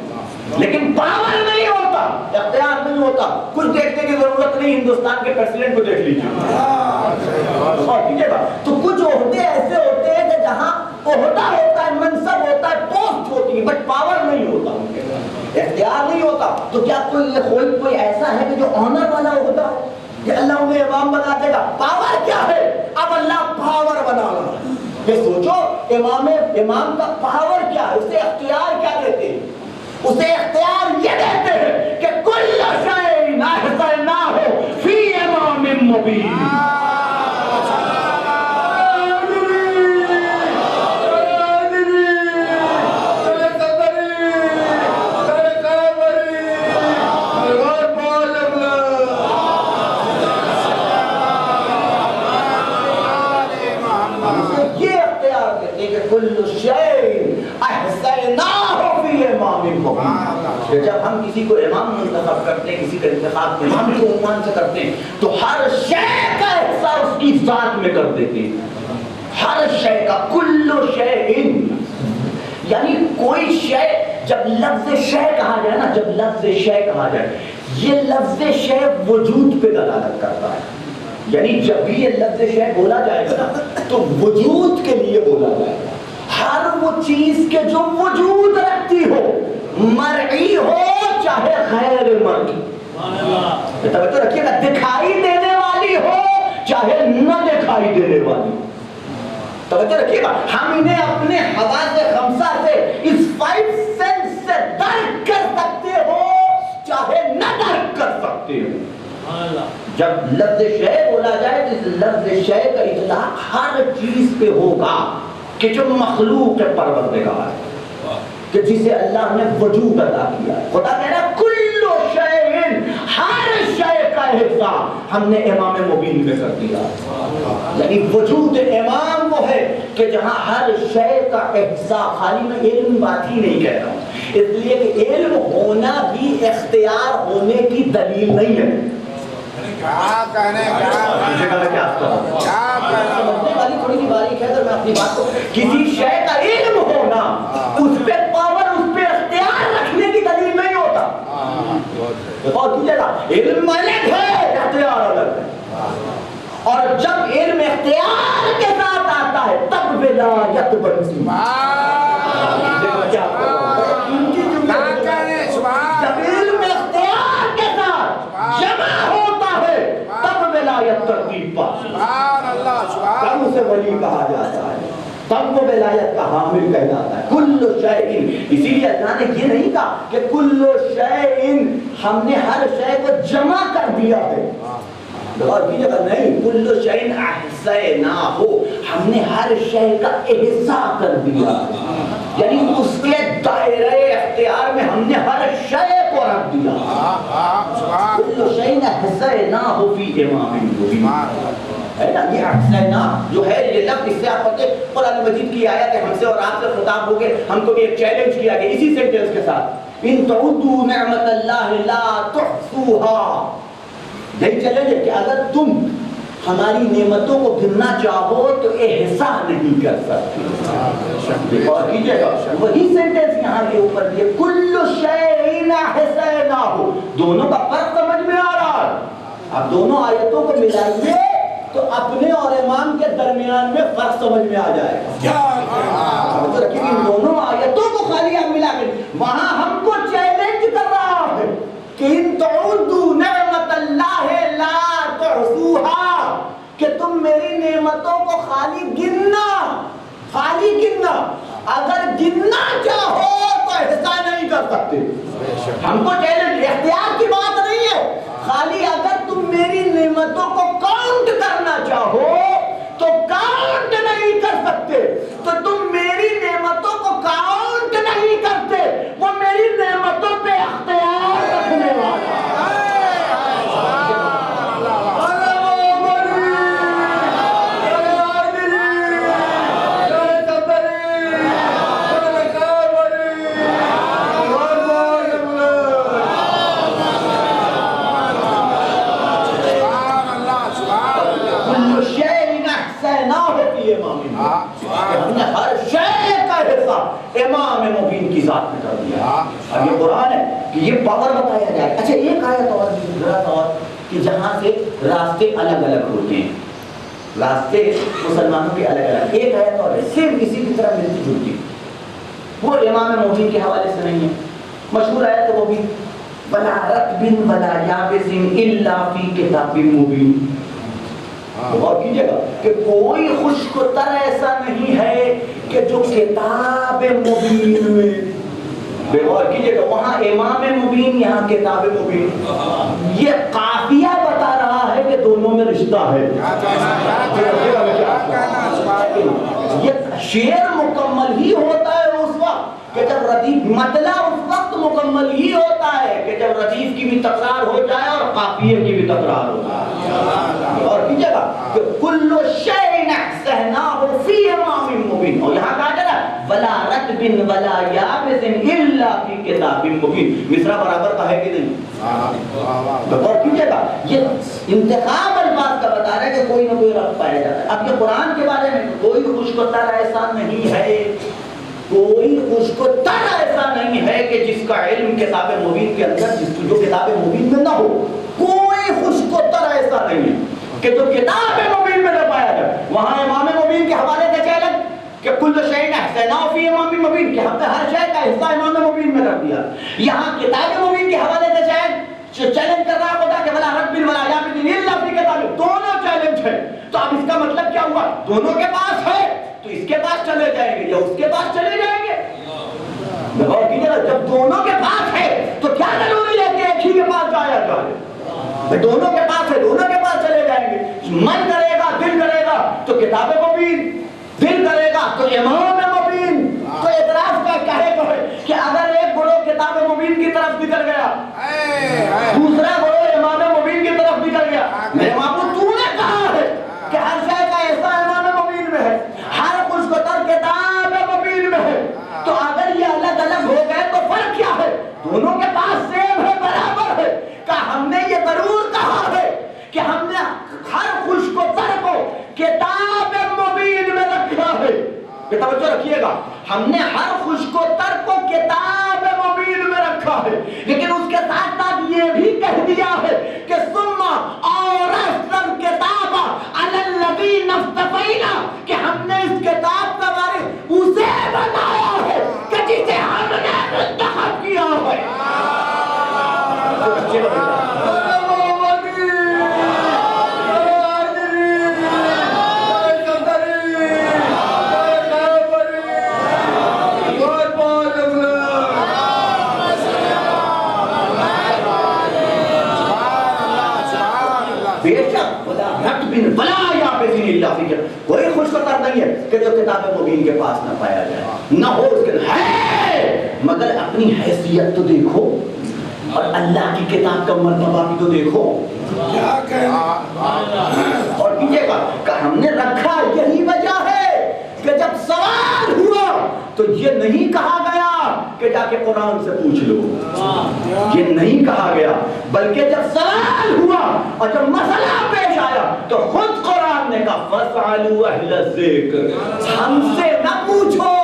لیکن پاور نہیں ہوتا، اختیار نہیں ہوتا. کچھ دیکھنے کی ضرورت نہیں، ہندوستان کے پریزیڈنٹ کو دیکھ لیجیے. اور کیجیے گا تو کچھ عہدے ایسے ہوتے ہیں کہ جہاں عہدہ ہوتا ہے، منصب ہوتا ہے، پوسٹ ہوتی ہے، بٹ پاور نہیں ہوتا، اختیار نہیں ہوتا. تو کیا کوئی ایسا ہے کہ جو آنر والا عہدہ ہے کہ اللہ انہیں امام بنا دے گا؟ پاور کیا ہے؟ اب اللہ پاور بنا رہا ہے. یہ سوچو امام کا پاور کیا ہے، اسے اختیار کیا دیتے ہیں؟ اسے اختیار یہ دیتے ہیں کہ کل شیء احصیناہ فی امام مبین. جب ہم کسی کو امام منتخب کرتے ہیں، کسی کا انتخاب امام کے عنوان سے کرتے ہیں تو ہر شے کا حصہ اس کی ذات میں کر دیتے ہیں. ہر شے کا، کل شیء، یعنی کوئی شے، جب لفظ شے کہا جائے نا، جب لفظ شے کہا جائے، یہ لفظ شے وجود پہ دلالت کرتا ہے. یعنی جب بھی یہ لفظ شے بولا جائے گا نا تو وجود کے لیے بولا جائے گا. ہر وہ چیز کے جو وجود رکھتی ہو، مرئی ہو چاہے غیر مرئی، توجہ رکھیے گا، دکھائی دینے والی ہو چاہے نہ دکھائی دینے والی. توجہ رکھیے گا، ہم انہیں اپنے حواس خمسہ سے، اس 5 سینس سے درک کر سکتے ہو چاہے نہ درک کر سکتے ہو. جب لفظ شے بولا جائے تو اس لفظ شے کا اطلاق ہر چیز پہ ہوگا. کہ جو مخلوق پروردگار کہ جسے اللہ نے وجود عطا کیا ہے. خدا کہہ رہا ہے کل شیء، ہر شے کا احساء ہم نے امام مبین میں کر دیا. یعنی وجود امام وہ ہے کہ جہاں ہر شے کا احساء، خالی میں علم بات ہی نہیں کہہ رہا ہوں، اس لیے کہ علم ہونا بھی اختیار ہونے کی دلیل نہیں ہے. سمجھنے والی تھوڑی سی باریک ہے. اگر میں اپنی بات کو کسی شے کا علم ہونا اس پہ پاور، اس پہ اختیار رکھنے کی دلیل نہیں ہوتا. اور کیجیے گا علم الگ ہے، اختیار الگ ہے. اور جب علم اختیار کے ساتھ آتا ہے تب ولایت بنتی ہے. جب علم اختیار کے ساتھ جمع ہوتا ہے تب ولایت ترتیب پاتی ہے. تب اسے ولی کہا جاتا ہے، تب وہ ولایت کا حامل کہلاتا ہے. کل شیء، اسی لیے اللہ نے یہ نہیں کہا کہ کل شیء ہم نے ہر شے کو جمع کر دیا ہے. اور کی جگہ نہیں، کل شیء احصیناہ، ہم نے ہر شے کا احصاء کر دیا. یعنی اس کے دائرہ اختیار میں ہم نے ہر شے کو رکھ دیا. کل شیء احصیناہ فی امام مبین ہے نا. یہ احصیناہ جو ہے یہ لفظ، اس سے آپ پڑھتے قرآن مجید کی آیت ہے، ہم سے اور آپ سے خطاب ہو گئے. ہم کو بھی ایک چیلنج کیا گیا اسی سینٹنس کے ساتھ، ان تعدوا نعمت اللہ لا تحصوها. یہی چیلنج ہے کہ اگر تم ہماری نعمتوں کو گننا چاہو تو احصاء نہیں کر سکتے. اور کیجئے گا وہی سینٹنس یہاں کے اوپر دیے، کل شیء احصیناہ. دونوں کا فرق سمجھ میں آ رہا ہے. اب دونوں آیتوں کو ملائیے تو اپنے اور امام کے درمیان میں فرق سمجھ میں آ جائے گا. ان دونوں آیتوں کو خالی آپ ملا کے وہاں ہم کو چیلنج کر رہا ہے کہ ان تعدوا نعمت اللہ لا تحصوها، کہ تم میری نعمتوں کو خالی گننا، خالی گننا، اگر گننا چاہو تو احصاء نہیں کر سکتے. ہم کو چیلنج، اختیار کی بات نہیں ہے، خالی اگر تم میری نعمتوں کو کاؤنٹ کرنا چاہو تو کاؤنٹ نہیں کر سکتے. تو تم میری نعمتوں کو کاؤنٹ نہیں کرتے، وہ میری نعمتوں پہ اختیار رکھنے والا. ہم نے ہر شے کا حصہ امام مبین کی ذات میں کر دیا. اب یہ قرآن ہے کہ یہ پاور بتایا جائے. اچھا ایک آیت اور ذرا اور کہ جہاں سے راستے الگ الگ ہوتے ہیں، راستے مسلمانوں کے الگ الگ. ایک آیت اور ہے صرف اسی کی طرح ملتی جلتی، وہ امام مبین کے حوالے سے نہیں ہے. مشہور آیت ہے وہ بھی، وَلَا رَطْبٍ وَلَا يَابِسٍ إِلَّا فِي كِتَابٍ مُبِينٍ. غور کیجئے گا کہ کوئی خشک تر ایسا نہیں ہے کہ جو کتاب مبین میں. غور کیجئے گا وہاں امام مبین، یہاں کتاب مبین. یہ قافیہ بتا رہا ہے کہ دونوں میں رشتہ ہے. یہ شعر مکمل ہی ہوتا ہے اس وقت کہ جب ردیف، مطلع اس وقت مکمل ہی ہوتا ہے کہ جب ردیف کی بھی تکرار ہو جائے اور قافیے کی بھی تکرار ہو جائے. اور کیجئے گا کہ کل شیء احصیناہ فی امام مبین. اور یہاں کہا جا رہا ہے ولا رطب ولا یابس الا فی کتاب مبین. مصرع برابر کا ہے کہ نہیں؟ اور کیجئے گا یہ انتخاب الفاظ کا بتا رہا ہے کہ کوئی نہ کوئی رب پایا جاتا ہے. اب یہ قرآن کے بارے میں کوئی خشک تر ایسا نہیں ہے، کوئی خشک تر ایسا نہیں ہے کہ جس کا علم کتاب مبین کے اندر، جس جو کتاب مبین میں نہ ہو. کوئی خشک تر ایسا نہیں ہے کہ جو کتاب مبین میں نہ پایا جائے. وہاں امام مبین کے حوالے سے چیلنج کہ کل شیء احصیناہ فی امام مبین، کہ ہم نے ہر شے کا حصہ امام مبین میں رکھ دیا. یہاں کتاب مبین کے حوالے سے چیلنج کر رہا خدا کہ ولا رب ولا یابس الا فی کتاب. دونوں چیلنج ہے. تو اب اس کا مطلب کیا ہوا؟ دونوں کے پاس ہے تو اس کے پاس چلے جائیں گے یا اس کے پاس چلے جائیں گے. غور کیجیے گا جب دونوں کے پاس ہے تو کیا ضروری ہے کہ ایک ہی کے پاس جایا جائے؟ دونوں کے پاس ہے، دونوں کے پاس چلے جائیں گے. من کرے گا، دل کرے گا تو کتاب مبین، دل کرے گا تو امام رکھیے گا ہم نے ہر خشک و تر کو کتاب مبین میں رکھا ہے، لیکن اس کے ساتھ ساتھ یہ بھی کہہ دیا ہے کہ ثم اورثنا الکتاب علی الذین اصطفینا، کہ ہم نے اس کتاب کا وارث اسے بنایا ہے کہ جسے ہم نے منتخب کیا ہے۔ کوئی خوش قطر نہیں ہے کہ جو کتاب مبین کے پاس نہ پایا جائے، نہ ہو اس کے ہے، مگر اپنی حیثیت تو دیکھو اور اللہ کی کتاب کا مرتبہ بھی تو دیکھو۔ اور کیجئے گا کہ ہم نے رکھا یہی وجہ ہے کہ جب سوال ہوا تو یہ نہیں کہا گیا کہ جا کے قرآن سے پوچھ لو، یہ نہیں کہا گیا، بلکہ جب سوال ہوا اور جب مسئلہ پیش آیا تو خود قرآن نے کہا فَاسْأَلُوا أَهْلَ الذِّكْرِ، ہم سے نہ پوچھو،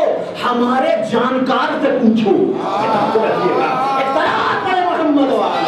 ہمارے جانکار سے پوچھو۔ اطلاعات میں محمد والا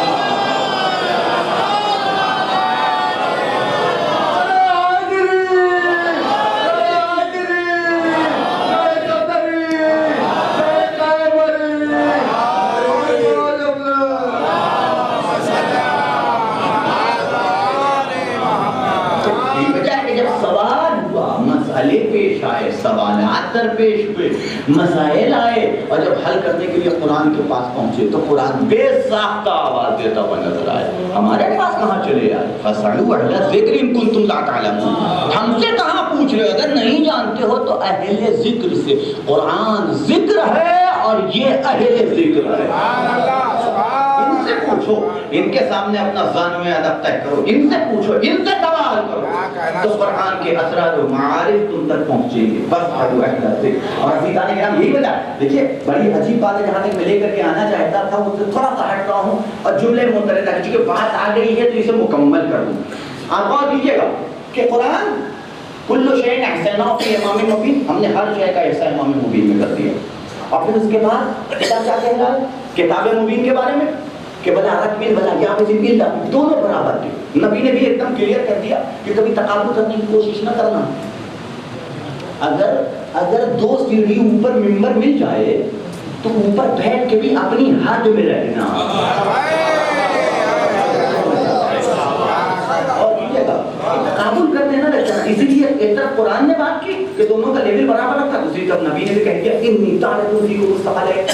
پیش آئے، سوالات درپیش ہوئے، مسائل آئے، اور جب حل کرنے کے لیے قرآن کے پاس پہنچے تو قرآن بے ساختہ آواز دیتا ہوا نظر آئے، ہمارے پاس کہاں چلے آئے؟ فَاسْأَلُوا أَهْلَ الذِّكْرِ إِن كُنتُمْ لَا تَعْلَمُونَ، ہم سے کہاں پوچھ رہے ہو؟ اگر نہیں جانتے ہو تو اہل ذکر سے، قرآن ذکر ہے اور یہ اہل ذکر ہے، ان سے پوچھو، ان کے سامنے اپنا ظانوِ ادب طے کرو، ان سے پوچھو، ان سے سوال کرو، تو قرآن کے اسرار و معارف تم تک پہنچیں گے۔ بس اہل ذکر۔ اور عزیزان کرام یہی وجہ، دیکھیے بڑی عجیب بات ہے، جہاں تک میں لے کر کے آنا چاہتا تھا وہ تھوڑا سا ہٹ رہا ہوں اور جملے مترادف ہے، چونکہ بات آ گئی ہے تو اسے مکمل کر دوں۔ آپ غور کیجیے گا کہ قرآن کل شیء احصیناہ فی امام مبین، ہم نے ہر شے کا احصاء امام مبین میں کر دیا، اور پھر اس کے بعد کتاب کیا کہہ رہا ہے کتاب مبین کے بارے میں کہ بلا رقم بلا یابس باللہ، دونوں برابر تھے۔ نبی نے بھی ایک دم کلیئر کر دیا کہ کبھی تقابل کرنے کی کوشش نہ کرنا، اگر دو سیڑھی اوپر ممبر مل جائے تو اوپر بیٹھ کے بھی اپنی حد میں رہنا، اور کیجیے گا تقابل کرنے نہ رہنا۔ اسی لیے ایک طرف قرآن نے بات کی کہ دونوں کا لیول برابر رکھا، دوسری طرف نبی نے بھی کہہ دیا انی تعرض فیکم الثقلین،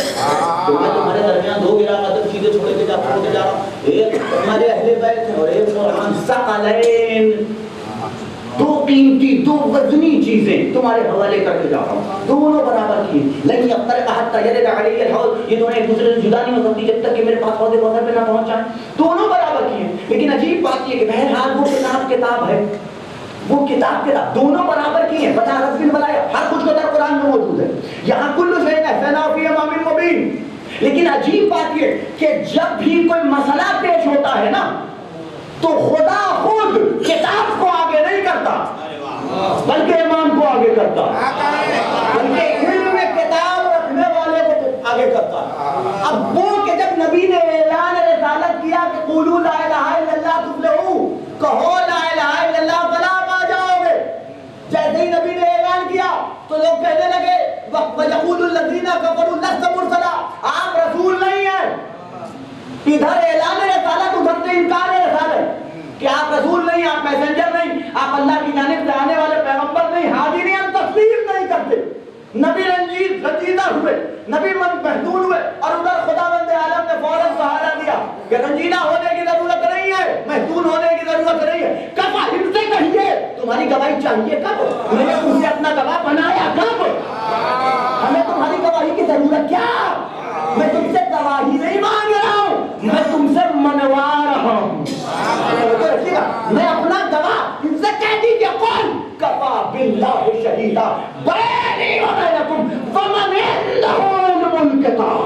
تو میں تمہارے درمیان دو گرا قدم سیدھے چھوڑ کے جا رہا ہوں، ایک ہمارے اہل بیت ہیں اور ایک قرآن، ثقلین، دو قیمتی دو وزنی چیزیں تمہارے حوالے کر کے جا رہا ہوں، دونوں برابر کی، لن یفترق حتی یرد علی الحوض، یہ دونوں ایک دوسرے سے جدا نہیں ہو سکتی جب تک کہ میرے پاس حوض کوثر پہ نہ پہنچ جائیں، دونوں برابر کی ہیں۔ لیکن عجیب بات یہ کہ بہرحال وہ کتاب ہے، وہ کتاب دونوں برابر کی ہیں، بتا رب بلایا، ہر کچھ کو قرآن میں موجود ہے، یہاں کل شیء احصیناہ فی امام مبین۔ لیکن عجیب بات یہ کہ جب بھی کوئی مسئلہ پیش ہوتا ہے نا تو خدا خود کتاب کو آگے نہیں کرتا بلکہ امام کو آگے کرتا، بلکہ علم کتاب رکھنے والے کو آگے کرتا۔ اب وہ کہ جب نبی نے اعلان رسالت کیا کہ قولوا لا الہ الا اللہ تفلحوا، کہو لا الہ الا اللہ فلاح پا جاؤ گے، جیسے ہی نبی نے اعلان کیا تو لوگ کہنے لگے وَيَقُولُ الَّذِينَ كَفَرُوا لَسْتَ مُرْسَلًا، آپ رسول نہیں ہیں، ادھر اعلان رسالت ادھر سے انکار رسالت کہ آپ رسول نہیں، آپ میسنجر نہیں، آپ اللہ کی جانب سے آنے والے پیغمبر نہیں، حاضر نہیں، ہم تسلیم نہیں کرتے۔ نبی رنجیدہ ہوئے، نبی محزون ہوئے، اور ادھر خداوند عالم نے فوراً سہارا دیا کہ رنجیدہ ہونے کی ضرورت نہیں ہے، محزون ہونے کی ضرورت نہیں ہے، کب ہم سے کہیے تمہاری گواہی چاہیے، کب میں نے تم سے اپنا گواہ بنایا، کب ہمیں تمہاری گواہی کی ضرورت کیا؟ میں تم سے گواہی نہیں مانگ رہا ہوں، میں تم سے منوا رہا ہوں، میں اپنا گواہ ان سے کہہ دیجئے قل کفا باللہ شہیدا بینی و بینکم ومن عنده علم الکتاب۔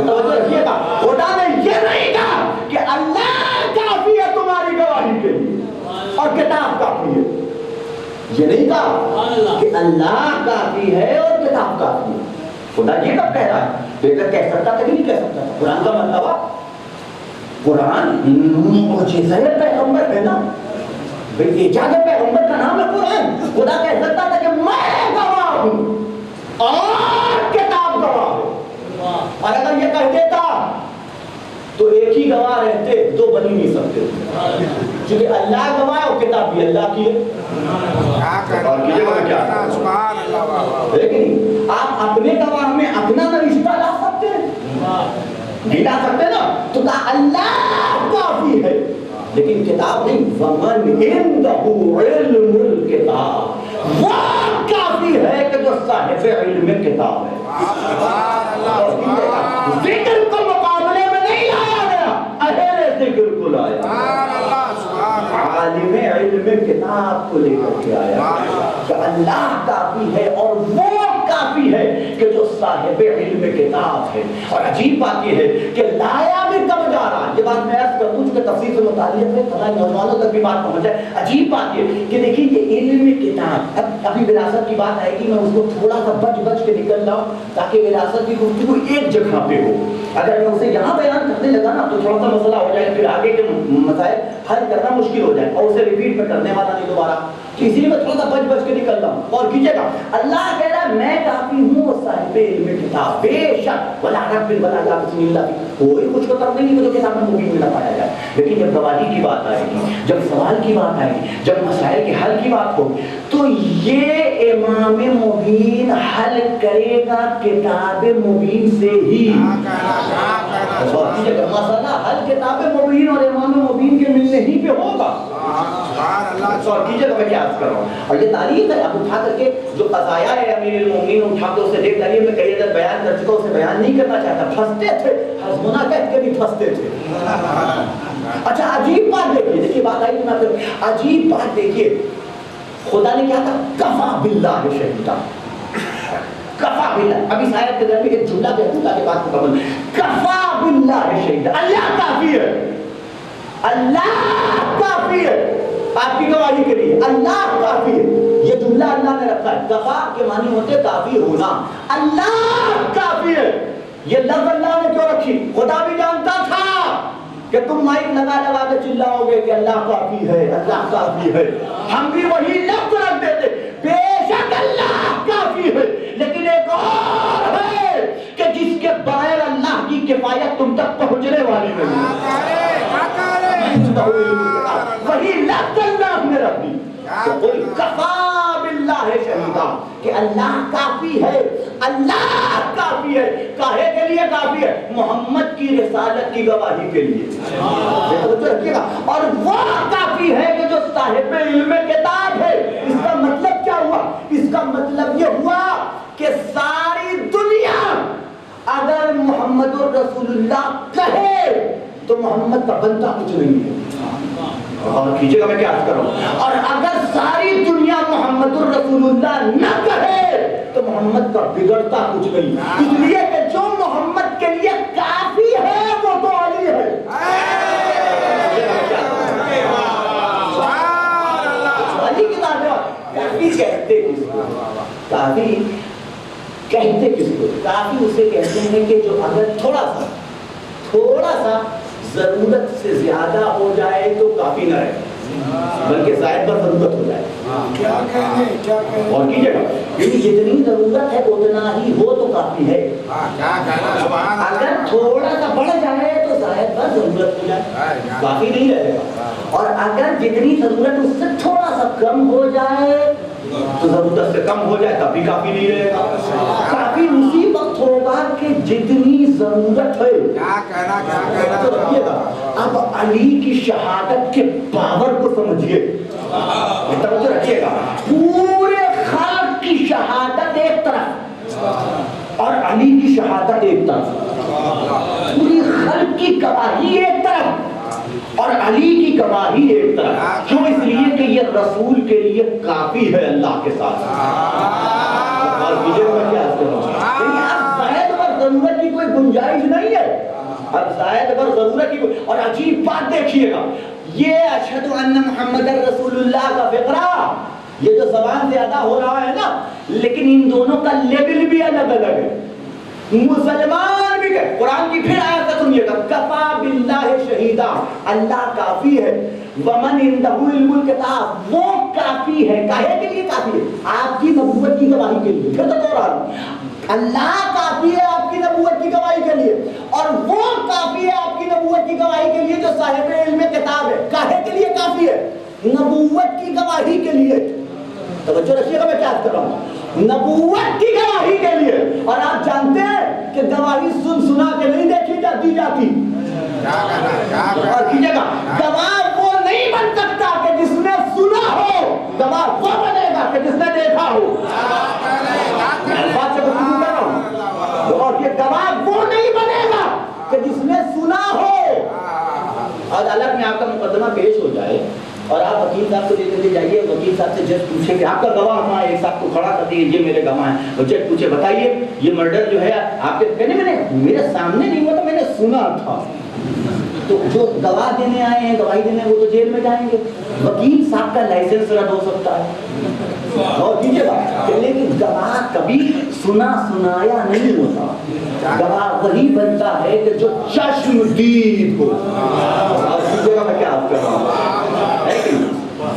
توجہ رکھیے گا، خدا نے یہ نہیں کہا کہ اللہ کافی ہے تمہاری گواہی کے لیے اور کتاب کافی ہے، یہ نہیں کہا کہ اللہ کافی ہے اور کتاب کافی ہے. خدا یہ کب کہہ رہا ہے؟ بہتر کہہ سکتا تھا کہ نہیں کہہ سکتا تھا. قرآن کا مطلب قرآن معجزہ پیغمبر ہے نا. ایجاد پیغمبر کا نام ہے قرآن. خدا کہہ سکتا تھا کہ میں گواہ ہوں اور کتاب گواہ ہے. اور اگر یہ کہہ دیتا تو ایک ہی گواہ رہتے, دو بن ہی نہیں سکتے, کیونکہ اللہ گواہ ہے اور کتاب بھی اللہ کی ہے. لیکن آپ اپنے گواہ میں اپنا رشتہ لا سکتے ہیں, نہیں لا سکتے نا. تو اللہ کافی ہے لیکن کتاب نہیں. ومن عنده علم الکتاب, وہ کافی ہے کہ جو صاحب علم کتاب ہے. ذکر کو مقابلے میں نہیں لایا گیا, اہل ذکر کو لایا, عالم علم کتاب کو لے کر کے آیا کہ اللہ کافی ہے اور وہ کافی ہے کہ جو صاحب علم کتاب ہے. اور عجیب بات یہ ہے کہ لایا بھی کب جا رہا ہے. یہ بات میں عرض کروں کہ تفسیر سے متعلق ہے, پتہ نوجوانوں تک بھی بات پہنچ جائے. عجیب بات یہ کہ دیکھیے یہ علم کتاب, اب ابھی وراثت کی بات آئے گی, میں اس کو تھوڑا سا بچ کے نکل رہا ہوں تاکہ وراثت کی گفتگو ایک جگہ پہ ہو. اگر میں اسے یہاں بیان کرنے لگا نا تو تھوڑا سا مسئلہ ہو جائے, پھر آگے کے مسائل حل کرنا مشکل ہو جائے, اور اسے ریپیٹ میں کرنے والا نہیں دوبارہ. تو اسی لیے میں تھوڑا سا بچ کے نکل رہا ہوں. اور کیجیے گا, اللہ کہہ رہا ہے میں کافی ہوں اور صاحب علم کتاب. بے شک ولا رب ولا لا بسم اللہ, کوئی کچھ کو تب نہیں جو کتاب میں مبین نہ پایا جائے. لیکن جب گواہی کی بات آئے گی, جب سوال کی بات آئے گی, جب مسائل کے حل کی بات ہوگی, تو یہ امام مبین حل کرے گا کتاب مبین سے ہی. مسئلہ حل کتاب مبین اور امام مبین کے ملنے ہی پہ ہوگا. اور کیجیے گا میں کیا عرض کر رہا ہوں. اور یہ تاریخ ہے, اب اٹھا کر کے جو قضایا ہے امیر المومنین اٹھا کے اسے دیکھ ڈالیے. میں کئی عدد بیان کر چکا, اسے بیان نہیں کرنا چاہتا. پھنستے تھے, حسبنا کہہ کے بھی پھنستے تھے. اچھا عجیب بات دیکھیے, دیکھیے بات آئی کہ میں عجیب بات دیکھیے. خدا نے کیا کہا, کفا باللہ شہیدا. کفا باللہ, ابھی اس آیت کے ذریعے ایک جملہ کہہ دوں تاکہ بات مکمل. کفا باللہ شہیدا, اللہ کافی ہے, اللہ کافی ہے آپ کی گواہی کے لیے. اللہ کافی ہے, یہ جملہ اللہ نے رکھا ہے. کفا کے معنی ہوتے کافی ہونا, اللہ کافی ہے. یہ لفظ اللہ نے کیوں رکھی؟ خدا بھی جانتا تھا کہ تم مائک لگا لگا کے چلاؤ گے کہ اللہ کافی ہے, اللہ کافی ہے. ہم بھی وہی لفظ رکھ دیتے, بے شک اللہ کافی ہے. لیکن ایک اور ہے کہ جس کے بغیر اللہ کی کفایت تم تک پہنچنے والی نہیں. وہی لفظ اللہ نے رکھ دی. کفا باللہ شہیدا, کہ اللہ کافی ہے, اللہ کافی ہے. کاہے کے لیے کافی ہے؟ محمد کی رسالت کی گواہی کے لیے. اور وہ کافی ہے کہ جو صاحب علم کتاب ہے. اس کا مطلب کیا ہوا؟ اس کا مطلب یہ ہوا کہ ساری دنیا اگر محمد رسول اللہ کہے تو محمد کا بنتا کچھ نہیں ہے. اور کیجیے گا میں کیا عرض کر رہا ہوں. اور اگر ساری دنیا محمد الرسول اللہ نہ کہے تو محمد کا بگڑتا کچھ نہیں. اس لیے کہ جو محمد کے لیے کافی ہے وہ تو علی ہے. علی کی کافی کہتے کس کو؟ کافی کہتے کس کو؟ کافی اسے کہتے ہیں کہ جو اگر تھوڑا سا ضرورت سے زیادہ ہو جائے تو کافی نہ رہے, بلکہ زائد پر ضرورت ہو جائے. اور کیجیے گا, یعنی جتنی ضرورت ہے اتنا ہی ہو تو کافی ہے. اگر تھوڑا سا بڑھ جائے تو زائد پر ضرورت ہو جائے, کافی نہیں رہے گا. اور اگر جتنی ضرورت اس سے تھوڑا سا کم ہو جائے تو ضرورت سے کم ہو جائے تب بھی کافی نہیں رہے گا. کافی اسی وقت ہوگا کہ جتنی ضرورت ہے. تو رکھیے گا, اب علی کی شہادت کے پاور کو سمجھیے, توجہ رکھیے گا. پورے خلق کی شہادت ایک طرف اور علی کی شہادت ایک طرف, پوری خلق کی گواہی ایک طرف اور علی کی گواہی ایک طرف. کیوں؟ اس لیے کہ یہ رسول کے لیے کافی ہے اللہ کے ساتھ. اور کیجیے گا کیا اب زائد پر ضرورت کی کوئی گنجائش نہیں ہے. اب زائد پر ضرورت کی کوئی, اور عجیب بات دیکھیے گا, یہ اشہد ان محمد رسول اللہ کا فقرہ یہ جو زبان سے ادا ہو رہا ہے نا، لیکن ان دونوں کا لیول بھی الگ الگ ہے. مسلمان بھی کہ قرآن کی پھر آیت سنیے گا، کفا باللہ شہیدا، اللہ کافی ہے، ومن عندہ علم الکتاب، وہ کافی ہے. کاہے کے لیے کافی ہے؟ آپ کی نبوت کی گواہی کے لیے. پھر تو دوہرا رہا ہوں، اللہ کافی ہے آپ کی نبوت کی گواہی کے لیے، اور وہ کافی ہے آپ کی نبوت کی گواہی کے لیے جو صاحب علم کتاب ہے. کاہے کے لیے کافی ہے؟ نبوت کی گواہی کے لیے. توجہ رکھیے گا میں کیا کر رہا ہوں، نبوت کی گواہی کے لیے. اور آپ جانتے ہیں کہ گواہی سنا کے نہیں دیکھی جاتی. اور کیجیے گا، گواہ وہ نہیں بن سکتا کہ جس نے سنا ہو، گواہ وہ بنے گا کہ جس نے دیکھا ہو. بات سے گفتگو کر رہا ہوں. اور یہ گواہ وہ نہیں بنے گا کہ جس نے سنا ہو. اور الگ میں آپ کا مقدمہ پیش ہو جائے اور آپ وکیل صاحب کو لے کر کے جائیے، وکیل صاحب سے جج پوچھے کہ آپ کا گواہ کہاں ہے، ایک صاحب کو کھڑا کر دیے، یہ میرے گواہ ہیں. اور جج پوچھے بتائیے یہ مرڈر جو ہے آپ کے، کہنے میں نے میرے سامنے نہیں ہوا تھا، میں نے سنا تھا. تو جو گواہ دینے آئے ہیں، گواہی دینے، وہ تو جیل میں جائیں گے. وکیل صاحب کا لائسنس رد ہو سکتا ہے. اور کیجیے گا، لیکن گواہ کبھی سنا سنایا نہیں ہوتا. گواہ وہی بنتا ہے کہ جو چشم دید ہو. اور کیجیے گا میں کیا آپ کر رہا ہوں،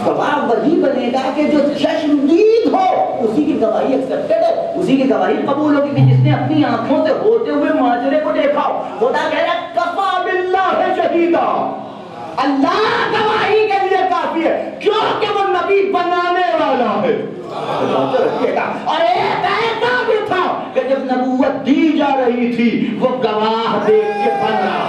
گواہ وہی بنے گا کہ جو چشم دید ہو، اسی کی گواہی ایکسپٹڈ ہے، اسی کی گواہی قبول ہوگی کہ جس نے اپنی آنکھوں سے ہوتے ہوئے معاشرے کو دیکھا ہو. خدا کہہ رہا ہے کفا باللہ شہیدا، اللہ گواہی کے لیے کافی ہے، کیونکہ وہ نبی بنانے والا ہے. اور ایک ایسا بھی تھا کہ جب نبوت دی جا رہی تھی وہ گواہ دیکھ کے بن رہا.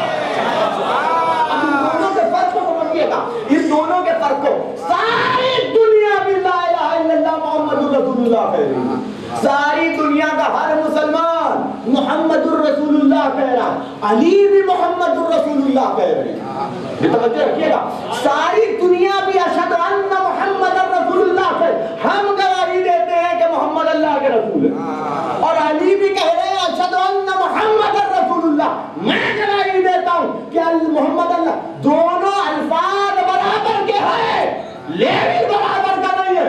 اس دونوں کے فرق کو ساری دنیا بھی لا الہ الا اللہ محمد رسول اللہ کہہ رہی ہے. ساری دنیا کا ہر مسلمان محمد الرسول اللہ کہہ رہا، علی بھی محمد الرسول اللہ کہہ رہے ہیں. یہ توجہ رکھیے گا، ساری دنیا بھی اشہد ان محمد الرسول اللہ کہہ، ہم گواہی دیتے ہیں کہ محمد اللہ کے رسول ہے. اور علی بھی کہہ رہے ہیں اشہد ان محمد الرسول اللہ، میں گواہی دیتا ہوں کہ محمد اللہ. دونوں الفاظ برابر کے ہیں لیکن برابر کا نہیں ہے.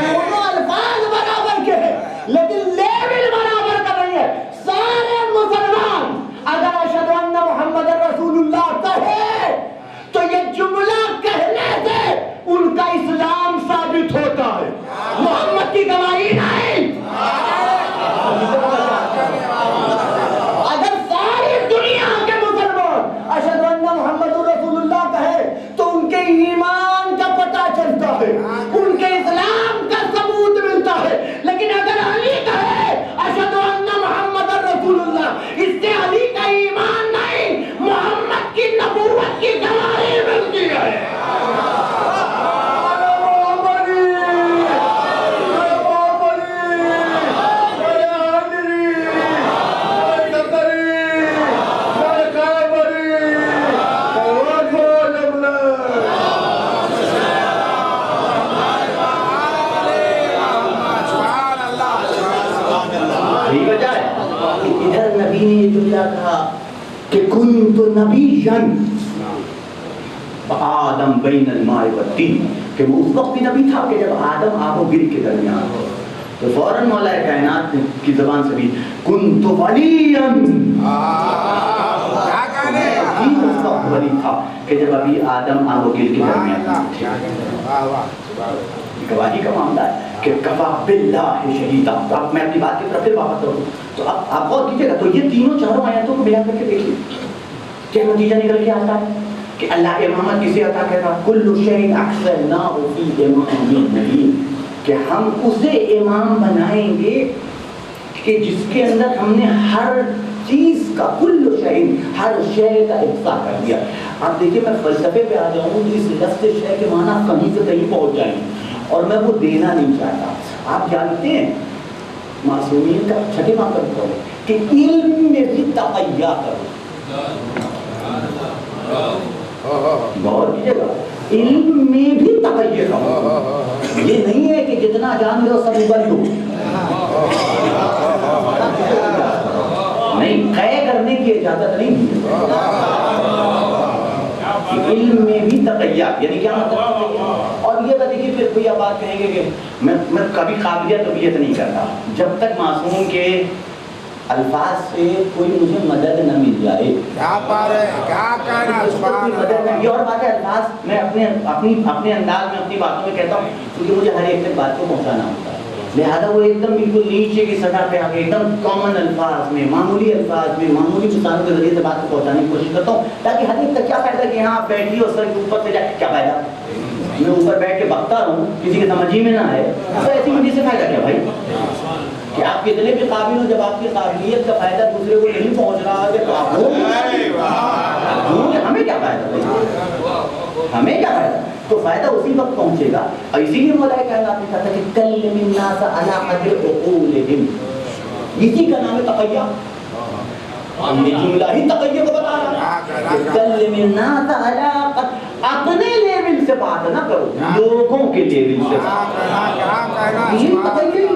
دونوں الفاظ برابر کے ہیں لیکن لیول برابر کا نہیں ہے. سارے مسلمان اگر اشہد ان محمد رسول اللہ کہے تو یہ جملہ کہنے سے ان کا اسلام ثابت ہوتا ہے، محمد کی گواہی نہیں. اگر ساری دنیا کے مسلمان اشہد ان محمد رسول اللہ کہے تو ان کے ایمان کا پتہ چلتا ہے، ان کے اسلام کا ثبوت ملتا ہے. لیکن اگر علی کہے اشہد ان محمد رسول اللہ، اس سے علی کا ایمان نہیں، محمد کی نبوت کی گواہی ملتی ہے. کہا کہ کنت نبیًا آدم بین الماء والطین، کہ وہ اس وقت بھی نبی تھا کہ جب آدم آب و گل کے درمیان ہو. تو فوراً مولا کائنات کی زبان سے بھی کنت ولیًا، اس وقت ولی تھا کہ جب ابھی آدم آب و گل کے درمیان تھے. گواہی کا معاملہ ہے کہ کفا باللہ شہیدا. اب میں اپنی بات کی طرف پھر واپس کروں. تو اب آپ غور کیجیے گا، تو یہ تینوں چاروں آیاتوں کو بیان کر کے دیکھیے کیا نتیجہ نکل کے آتا ہے کہ اللہ امامت کسے عطا کر رہا، کل شیء احصیناہ فی امام مبین، کہ ہم اسے امام بنائیں گے کہ جس کے اندر ہم نے ہر چیز کا، کل شیء، ہر شے کا احصاء کر دیا. آپ دیکھیے میں فلسفے پہ آ جاؤں، اس لفظ شے کے معنی کہیں سے کہیں پہنچ جائیں اور میں وہ دینا نہیں چاہتا. آپ جانتے ہیں معصومیت کا چھٹے ماں کرتا ہوں کہ علم میں بھی تقیہ کرو. غور کیجیے گا، علم میں بھی تقیہ کرو. یہ نہیں ہے کہ جتنا جان لو سب اوپر ہو، نہیں، قے کرنے کی اجازت نہیں دی. علم میں بھی تقیہ، یعنی کیا مطلب؟ اور یہ دیکھیے پھر کوئی آپ بات کہیں گے کہ میں کبھی قابلیت طبیعت نہیں کرتا جب تک معصوم کے الفاظ سے کوئی مجھے مدد نہ مل جائے. کیا بات ہے، کیا کہنا سبحان اللہ. یہ اور بات ہے، الفاظ میں اپنے انداز میں اپنی باتوں میں کہتا ہوں کیونکہ مجھے ہر ایک تک بات کو پہنچانا ہوتا ہے. لہٰذا وہ ایک دم بالکل نیچے کی سطح پہ آ کے ایک دم کامن الفاظ میں، معمولی الفاظ میں، معمولی مثالوں کے ذریعے سے بات کو پہنچانے کی کوشش کرتا ہوں تاکہ ہر ایک تک کیا فائدہ کہ یہاں آپ بیٹھی اور سر کے اوپر سے جائے. کیا فائدہ میں اوپر بیٹھ کے بکتا رہوں کسی کے سمجھ ہی میں نہ آئے تو ایسی وجہ سے فائدہ کیا بھائی کہ آپ کتنے بھی قابل ہو جب آپ کی قابلیت کا فائدہ دوسرے کو نہیں پہنچ رہا ہے تو آپ ہمیں کیا فائدہ بھائی، ہمیں کیا فائدہ؟ تو فائدہ اسی وقت پہنچے گا. اور اسی لیے مولا کائنات نے کہا کہ کلم الناس علی قدر عقولہم، اسی کا نام ہے تقیہ. یہ جملہ ہی تقیہ کو بتا رہا ہے کہ کلم الناس علی قدر، اپنے لیول سے بات نہ کرو، لوگوں کے لیول سے بات. یہ تقیہ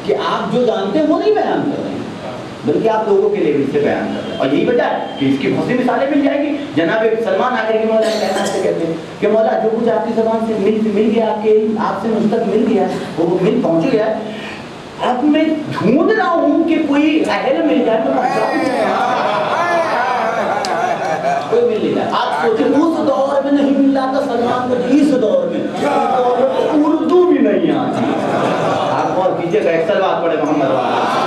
کہ آپ جو جانتے ہیں وہ نہیں بیان کر رہے ہیں بلکہ آپ لوگوں کے لیول سے بیان کر رہے ہیں. اور یہی وجہ ہے کہ اس کی بہت سی مثالیں مل جائیں گی. جناب سلمان آ کر کے مولا کائنات سے کہتے ہیں کہ مولا جو کچھ آپ کی زبان سے مل گیا، آپ سے مجھ تک مل گیا، وہ مل پہنچ گیا. اب میں ڈھونڈ رہا ہوں کہ کوئی اہل مل جائے تو کوئی مل نہیں جائے. آپ سوچیں اس دور میں نہیں مل رہا تھا سلمان کو، اس دور میں اردو بھی نہیں آتی. آپ غور کیجیے گا، ایک بات پڑھے محمد والا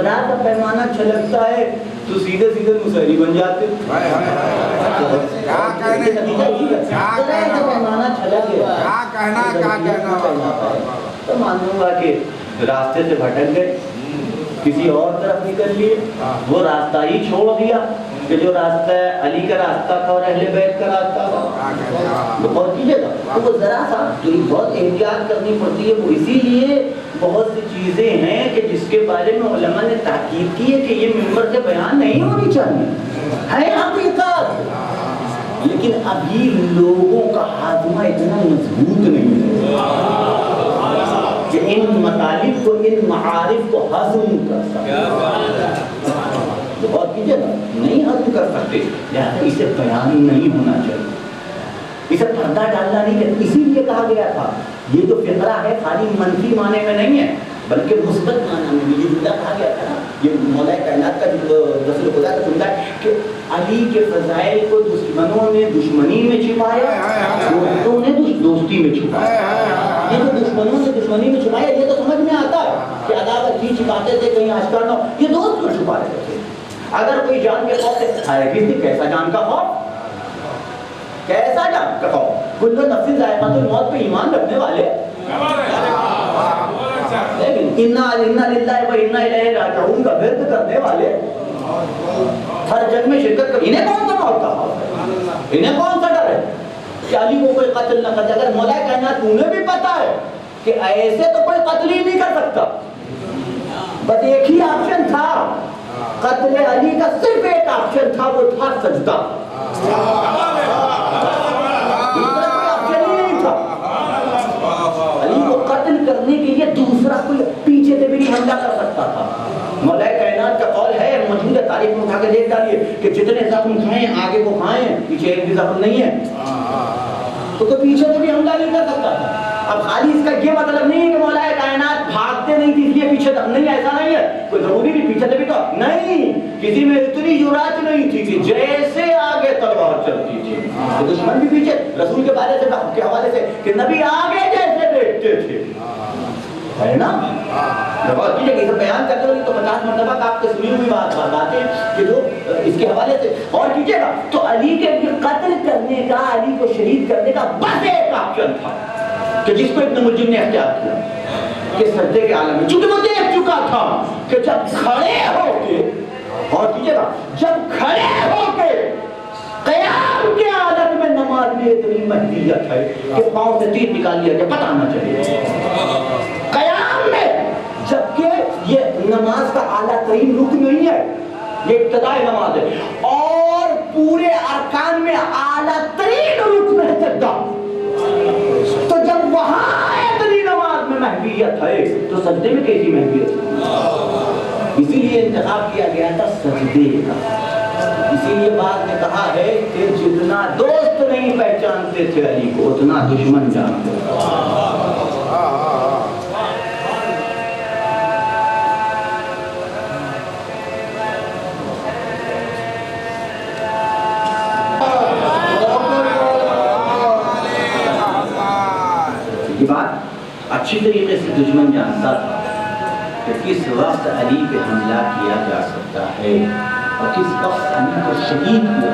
کا پیمانہ چھلکتا ہے تو سیدھے سیدھے مسحری بن جاتے. تو معلوم ہوا کہ راستے سے بھٹک گئے، کسی اور طرف نکل لیے. وہ راستہ ہی چھوڑ دیا کہ جو راستہ علی کا راستہ تھا اور اہل بیت کا راستہ تھا. غور کیجیے گا تو وہ ذرا سا بہت احتیاط کرنی پڑتی ہے. وہ اسی لیے بہت سی چیزیں ہیں کہ جس کے بارے میں علماء نے تاکید کی ہے کہ یہ منبر سے بیان نہیں ہونی چاہیے، ہے حقیقت، لیکن ابھی لوگوں کا ہاضمہ اتنا مضبوط نہیں ہے کہ ان مطالب کو، ان معارف کو ہضم کر سکتے. بہت کیجیے گا نہیں ہضم کر سکتے، لہٰذا اسے بیان نہیں ہونا چاہیے، اسے پردہ ڈالنا نہیں ہے. اسی لیے کہا گیا تھا یہ جو فقرہ ہے خالی منفی معنی میں نہیں ہے بلکہ مثبت معنی میں. یہ جملہ کہا گیا تھا نا، یہ مولا کائنات کا رسول خدا کا جملہ ہے کہ علی کے فضائل کو دشمنوں نے دشمنی میں چھپایا، دوستوں نے دوستی میں چھپایا. یہ جو دشمنوں نے دشمنی میں چھپایا یہ تو سمجھ میں آتا ہے کہ عداوت کی چھپاتے تھے کہیں آشکار نہ ہو. یہ دوست کو چھپا رہے تھے. اگر کوئی جان کے خوف سے ہے کیسا جان کا خوف، کیسا جان کا خوف؟ کل نفس ذائقۃ الموت پہ ایمان رکھنے والے، لیکن انا للہ و انا الیہ راجعون کا ورد کرنے والے، ہر جنگ میں شرکت کر، انہیں کون سا موت کا خوف ہے؟ انہیں کون سا ڈر ہے کہ علی کو کوئی قتل نہ کر جائے؟ اگر مولا کائنات انہیں بھی پتا ہے کہ ایسے تو کوئی قتل ہی نہیں کر سکتا، بس ایک ہی آپشن تھا قتل علی کا، صرف ایک آپشن تھا، وہ تھا سجدہ. علی کو قتل کرنے کے لیے دوسرا کوئی پیچھے سے بھی نہیں حملہ کر سکتا تھا. مولا کائنات کا قول ہے، موجود ہے، تاریخ میں اٹھا کے دیکھ ڈالیے کہ جتنے زخم کھائیں آگے کو کھائیں، پیچھے ایک بھی زخم نہیں ہے، تو کوئی پیچھے سے بھی حملہ نہیں کر سکتا تھا. اب خالی اس کا یہ مطلب نہیں ہے کہ مولا کائنات بھاگتے نہیں تھے اس لیے پیچھے نہیں، ایسا نہیں ہے. کوئی ضروری بھی پیچھے سے بھی تو نہیں، کسی میں اتنی جرات نہیں تھی کہ جیسے آگے تلوار چلتی تھی تو دشمن بھی پیچھے. رسول کے بارے سے کے حوالے سے کہ نبی آگے جیسے دیکھتے تھے، ہے نا. بہت کیجیے کہ بیان کرتے ہوئے تو 50 مرتبہ آپ کے سنی ہوئی بات آتی ہے کہ جو اس کے حوالے سے اور کیجیے گا تو علی کے قتل کرنے کا، علی کو شہید کرنے کا بس ایک آپشن تھا کہ جس کو ابن ملجم نے اختیار کیا کہ سجدے کے عالم میں، چونکہ وہ دیکھ چکا تھا کہ جب کھڑے ہو کے، اور کیجیے گا جب کھڑے ہو کے قیام کے حالت میں نماز میں اتنی مہدیت ہے کہ پاؤں سے تیر نکال لیا کہ پتہ نہ چلے. قیام میں جبکہ یہ نماز کا ترین رکن نہیں ہے، یہ ابتدائی نماز ہے، اور پورے ارکان میں اعلیٰ ترین رکن ہے سجدہ۔ تو جب وہاں اتنی نماز میں محبیت ہے تو سجدے میں کیسی محبیت ہے؟ اسی لیے انتخاب کیا گیا تھا سجدے کا۔ اسی لیے بعد میں کہا ہے کہ جتنا دوست نہیں پہچانتے تھے علی کو اتنا دشمن جانتے تھے۔ یہ بات اچھی طریقے سے دشمن جانتا تھا کہ کس وقت علی پہ حملہ کیا جا سکتا ہے اور کس وقت علی کو شہید کیا۔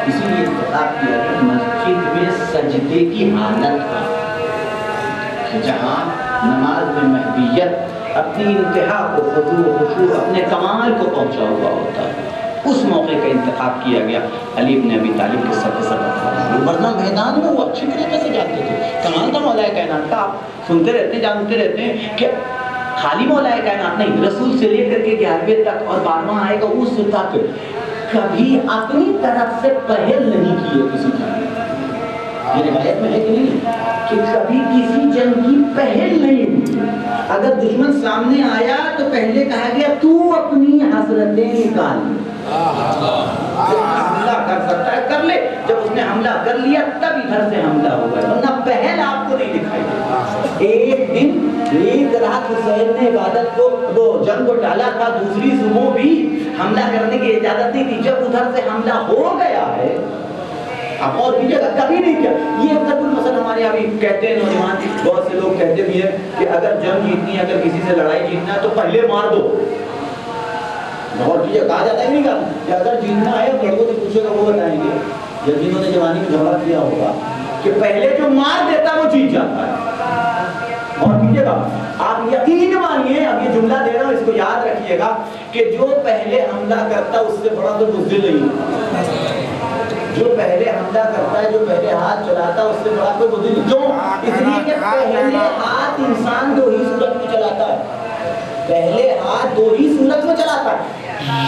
اسی لیے انتخاب کیا کہ مسجد میں سجدے کی حالت کا، جہاں نماز میں محبیت اپنی انتہا کو، خضوع و خشوع اپنے کمال کو پہنچا ہوا ہوتا ہے، اس موقع کا انتخاب کیا گیا علی بن ابی طالب کے ساتھ۔ ورنہ میدان میں وہ اچھی طریقے سے جانتے تھے۔ کمال تھا مولا کائنات کا، آپ سنتے رہتے ہیں، جانتے رہتے ہیں کہ خالی مولا کائنات نہیں، رسول سے لے کر کے 11ویں تک اور 12واں آئے گا اس تک کبھی اپنی طرف سے پہل نہیں کی ہے کسی جنگ۔ یہ روایت میں ہے کہ نہیں کہ کبھی کسی جنگ کی پہل نہیں ہوئی۔ اگر دشمن سامنے آیا تو پہلے کہا گیا تو اپنی حسرتیں نکال، حملہ کر سکتا ہے کر لے، جب اس نے حملہ کر لیا تب ادھر سے حملہ ہوگا، ورنہ پہل آپ کو نہیں دکھائی دے۔ ایک دن ایک رات حسین نے عبادت کو وہ جنگ کو ڈالا تھا، دوسری صبح بھی حملہ کرنے کی اجازت نہیں تھی، جب ادھر سے حملہ ہو گیا ہے اب اور بھی جگہ کبھی نہیں کیا۔ یہ ضرور مثلا ہمارے یہاں بھی کہتے ہیں نوجوان، بہت سے لوگ کہتے بھی ہیں کہ اگر جنگ جیتنی ہے، اگر کسی سے لڑائی جیتنا ہے تو پہلے مار دو۔ بہت چیزیں کہا جاتا ہے نہیں کہا کہ اگر جیتنا ہے لڑکوں سے پوچھے گا وہ بتائیں گے، یا جنہوں نے جوانی میں جھگڑا کیا ہوگا کہ پہلے جو مار دیتا ہے وہ جیت جاتا ہے۔ اور کیجیے گا آپ یقین مانیے، اب یہ جملہ دے رہا ہوں اس کو یاد رکھیے گا کہ جو پہلے حملہ کرتا ہے اس سے بڑا تو بزدل نہیں ہوتا۔ جو پہلے حملہ کرتا ہے، جو پہلے ہاتھ چلاتا ہے اس سے بڑا کوئی بزدل نہیں۔ کیوں؟ اس لیے کہ پہلے ہاتھ انسان دو ہی صورت میں چلاتا ہے، پہلے ہاتھ دو ہی صورت میں چلاتا ہے،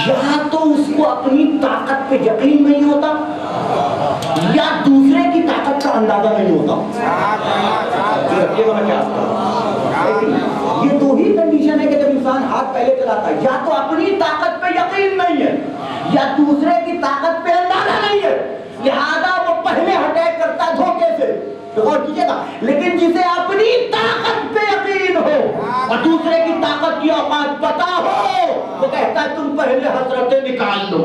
یا تو اس کو اپنی طاقت پہ یقین نہیں ہوتا یا دوسرے کی طاقت کا اندازہ نہیں ہوتا۔ یہ دو ہی کنڈیشن ہے کہ جب انسان ہاتھ پہلے چلاتا ہے، یا تو اپنی طاقت پہ یقین نہیں ہے یا دوسرے کی طاقت پہ اندازہ نہیں ہے، لہذا وہ پہلے اٹیک کرتا ہے دھوکے سے۔ غور کیجیے گا، لیکن جسے اپنی طاقت پہ یقین ہو اور دوسرے کی طاقت کی اوقات پتہ ہو، وہ کہتا ہے تم پہلے حسرتیں نکال لو۔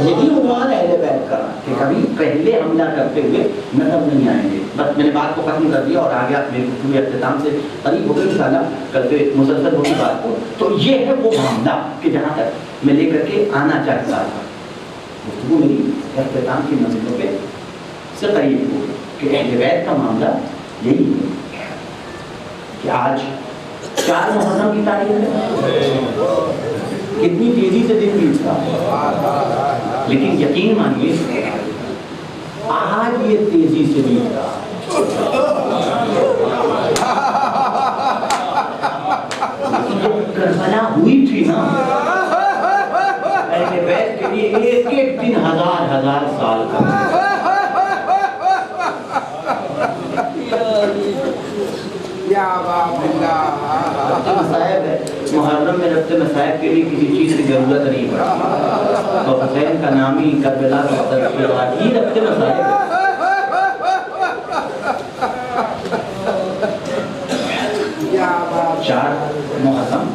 یہی عنوان ہے اہل بیت کا کہ کبھی پہلے حملہ کرتے ہوئے نظر نہیں آئیں گے۔ بس میں نے بات کو ختم کر دیا اور آگے آپ میرے گفتگو اختتام سے قریب ہو گئے، انشاءاللہ کل سے مسلسل ہوگی بات کو۔ تو یہ ہے وہ معاملہ کہ جہاں تک میں لے کر کے آنا چاہتا تھا، گفتگو میری اختتام کی منزلوں پہ سے قریب ہو کہ اہل بیت کا معاملہ یہی ہے کہ آج 4 محرم کی تاریخ ہے، کتنی تیزی سے دن بیت رہا، لیکن یقین مانیے آج یہ تیزی سے بیت رہا۔ کربلا ہوئی تھی نا، اہل بیت کے لیے ایک ایک دن ہزار سال کا۔ محرم میں رفت مصائب کے لیے کسی چیز کی ضرورت نہیں پڑتی، اور حسین کا نام ہی کربلا کا یہ رفت مصائب ہے۔ 4 محرم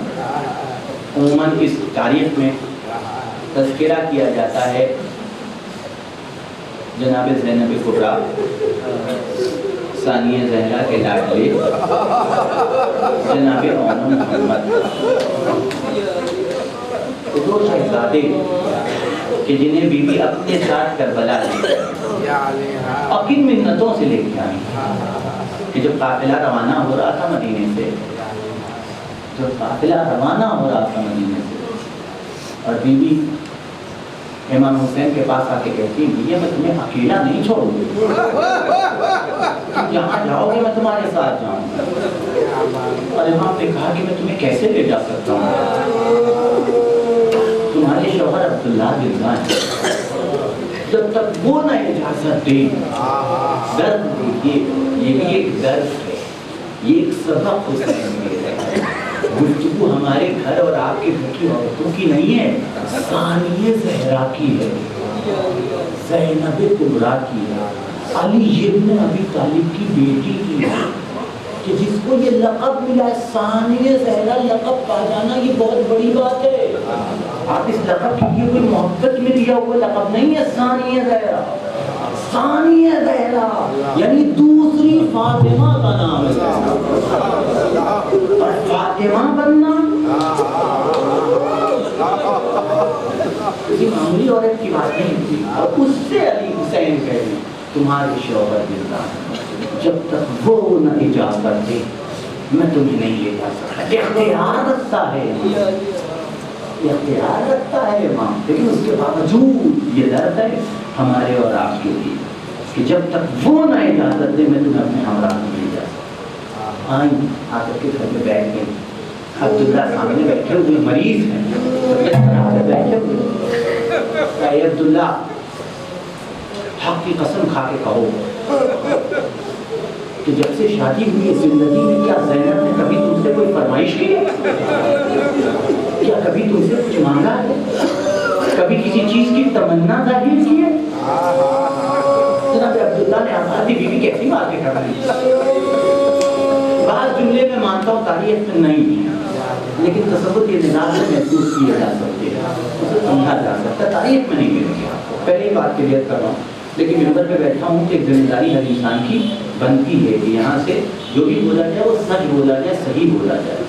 عموماً اس تاریخ میں تذکرہ کیا جاتا ہے جناب زینب کبریٰ ثانیہ زہرا کے لاڈلے جناب مولانا محمد، 2 شہزادے کہ جنہیں بی بی اپنے ساتھ کربلا لے گئی اور کن منتوں سے لے کے آئی کہ جب قافلہ روانہ ہو رہا تھا مدینے سے، اور بی بی امام حسین کے پاس آ کے کہتی ہیں میں تمہیں اکیلا نہیں چھوڑوں گی، تم جہاں جاؤ گے میں تمہارے ساتھ جاؤں گا۔ اور امام نے کہا کہ میں تمہیں کیسے لے جا سکتا ہوں؟ تمہارے شوہر عبداللہ زندہ ہیں، جب تک وہ نہ اجازت دے۔ درد دیکھیے، یہ بھی ایک درد ہے، یہ ایک سبق حسین میں ہے۔ گفتگو ہمارے گھر اور آپ کے گھر کی عورتوں کی نہیں ہے، ثانیہ زہرا کی ہے، زینب کبریٰ کی ہے، علی ابن ابی طالب کی بیٹی کی ہے، کہ جس کو یہ لقب ملا ہے ثانیہ زہرا، لقب پا جانا یہ بہت بڑی بات ہے۔ آپ اس لقب کی کوئی محبت میں لیا ہوا لقب نہیں ہے، ثانیہ زہرا، ثانیہ زہرا یعنی دوسری فاطمہ کا نام ہے، اور فاطمہ بننا کسی معمولی عورت کی بات نہیں تھی۔ اور اس سے علی حسین کہے تمہارے شوہر زندہ ہیں، جب تک وہ نہ اجازت دے میں تمہیں نہیں لے جا سکتا۔ اختیار رکھتا ہے، اختیار رکھتا ہے امام، لیکن اس کے باوجود یہ درد ہے ہمارے اور آپ کے لیے کہ جب تک وہ نہ اجازت دے میں تمہیں اپنے ہمراہ نہیں لے جا سکتا۔ آئیں آ کر کے گھر میں بیٹھ گئے، عبداللہ سامنے بیٹھے ہوئے مریض ہیں، بیٹھے ہوئے، اے عبداللہ حق کی قسم کھا کے کہو کہ جب سے شادی ہوئی ہے زندگی میں کیا زینب نے کبھی تم سے کوئی فرمائش کی ہے؟ کیا کبھی تم سے کچھ مانگا ہے؟ کبھی کسی چیز کی تمنا ظاہر کی ہے؟ جناب عبداللہ نے آبادی بیوی کیسی بات ہے کرنی؟ بعض جملے میں مانتا ہوں تاریخ میں نہیں ہے، لیکن تصور کے نظام میں محسوس کیا جا سکتے ہیں، اسے سمجھا جا سکتا ہے، تاریخ میں نہیں ملے گا۔ پہلی بات کلیئر کر رہا ہوں، لیکن ممبر پہ بیٹھا ہوں کہ ایک ذمہ داری ہر انسان کی بنتی ہے کہ یہاں سے جو بھی بولا جائے وہ سچ بولا جائے، صحیح بولا جائے۔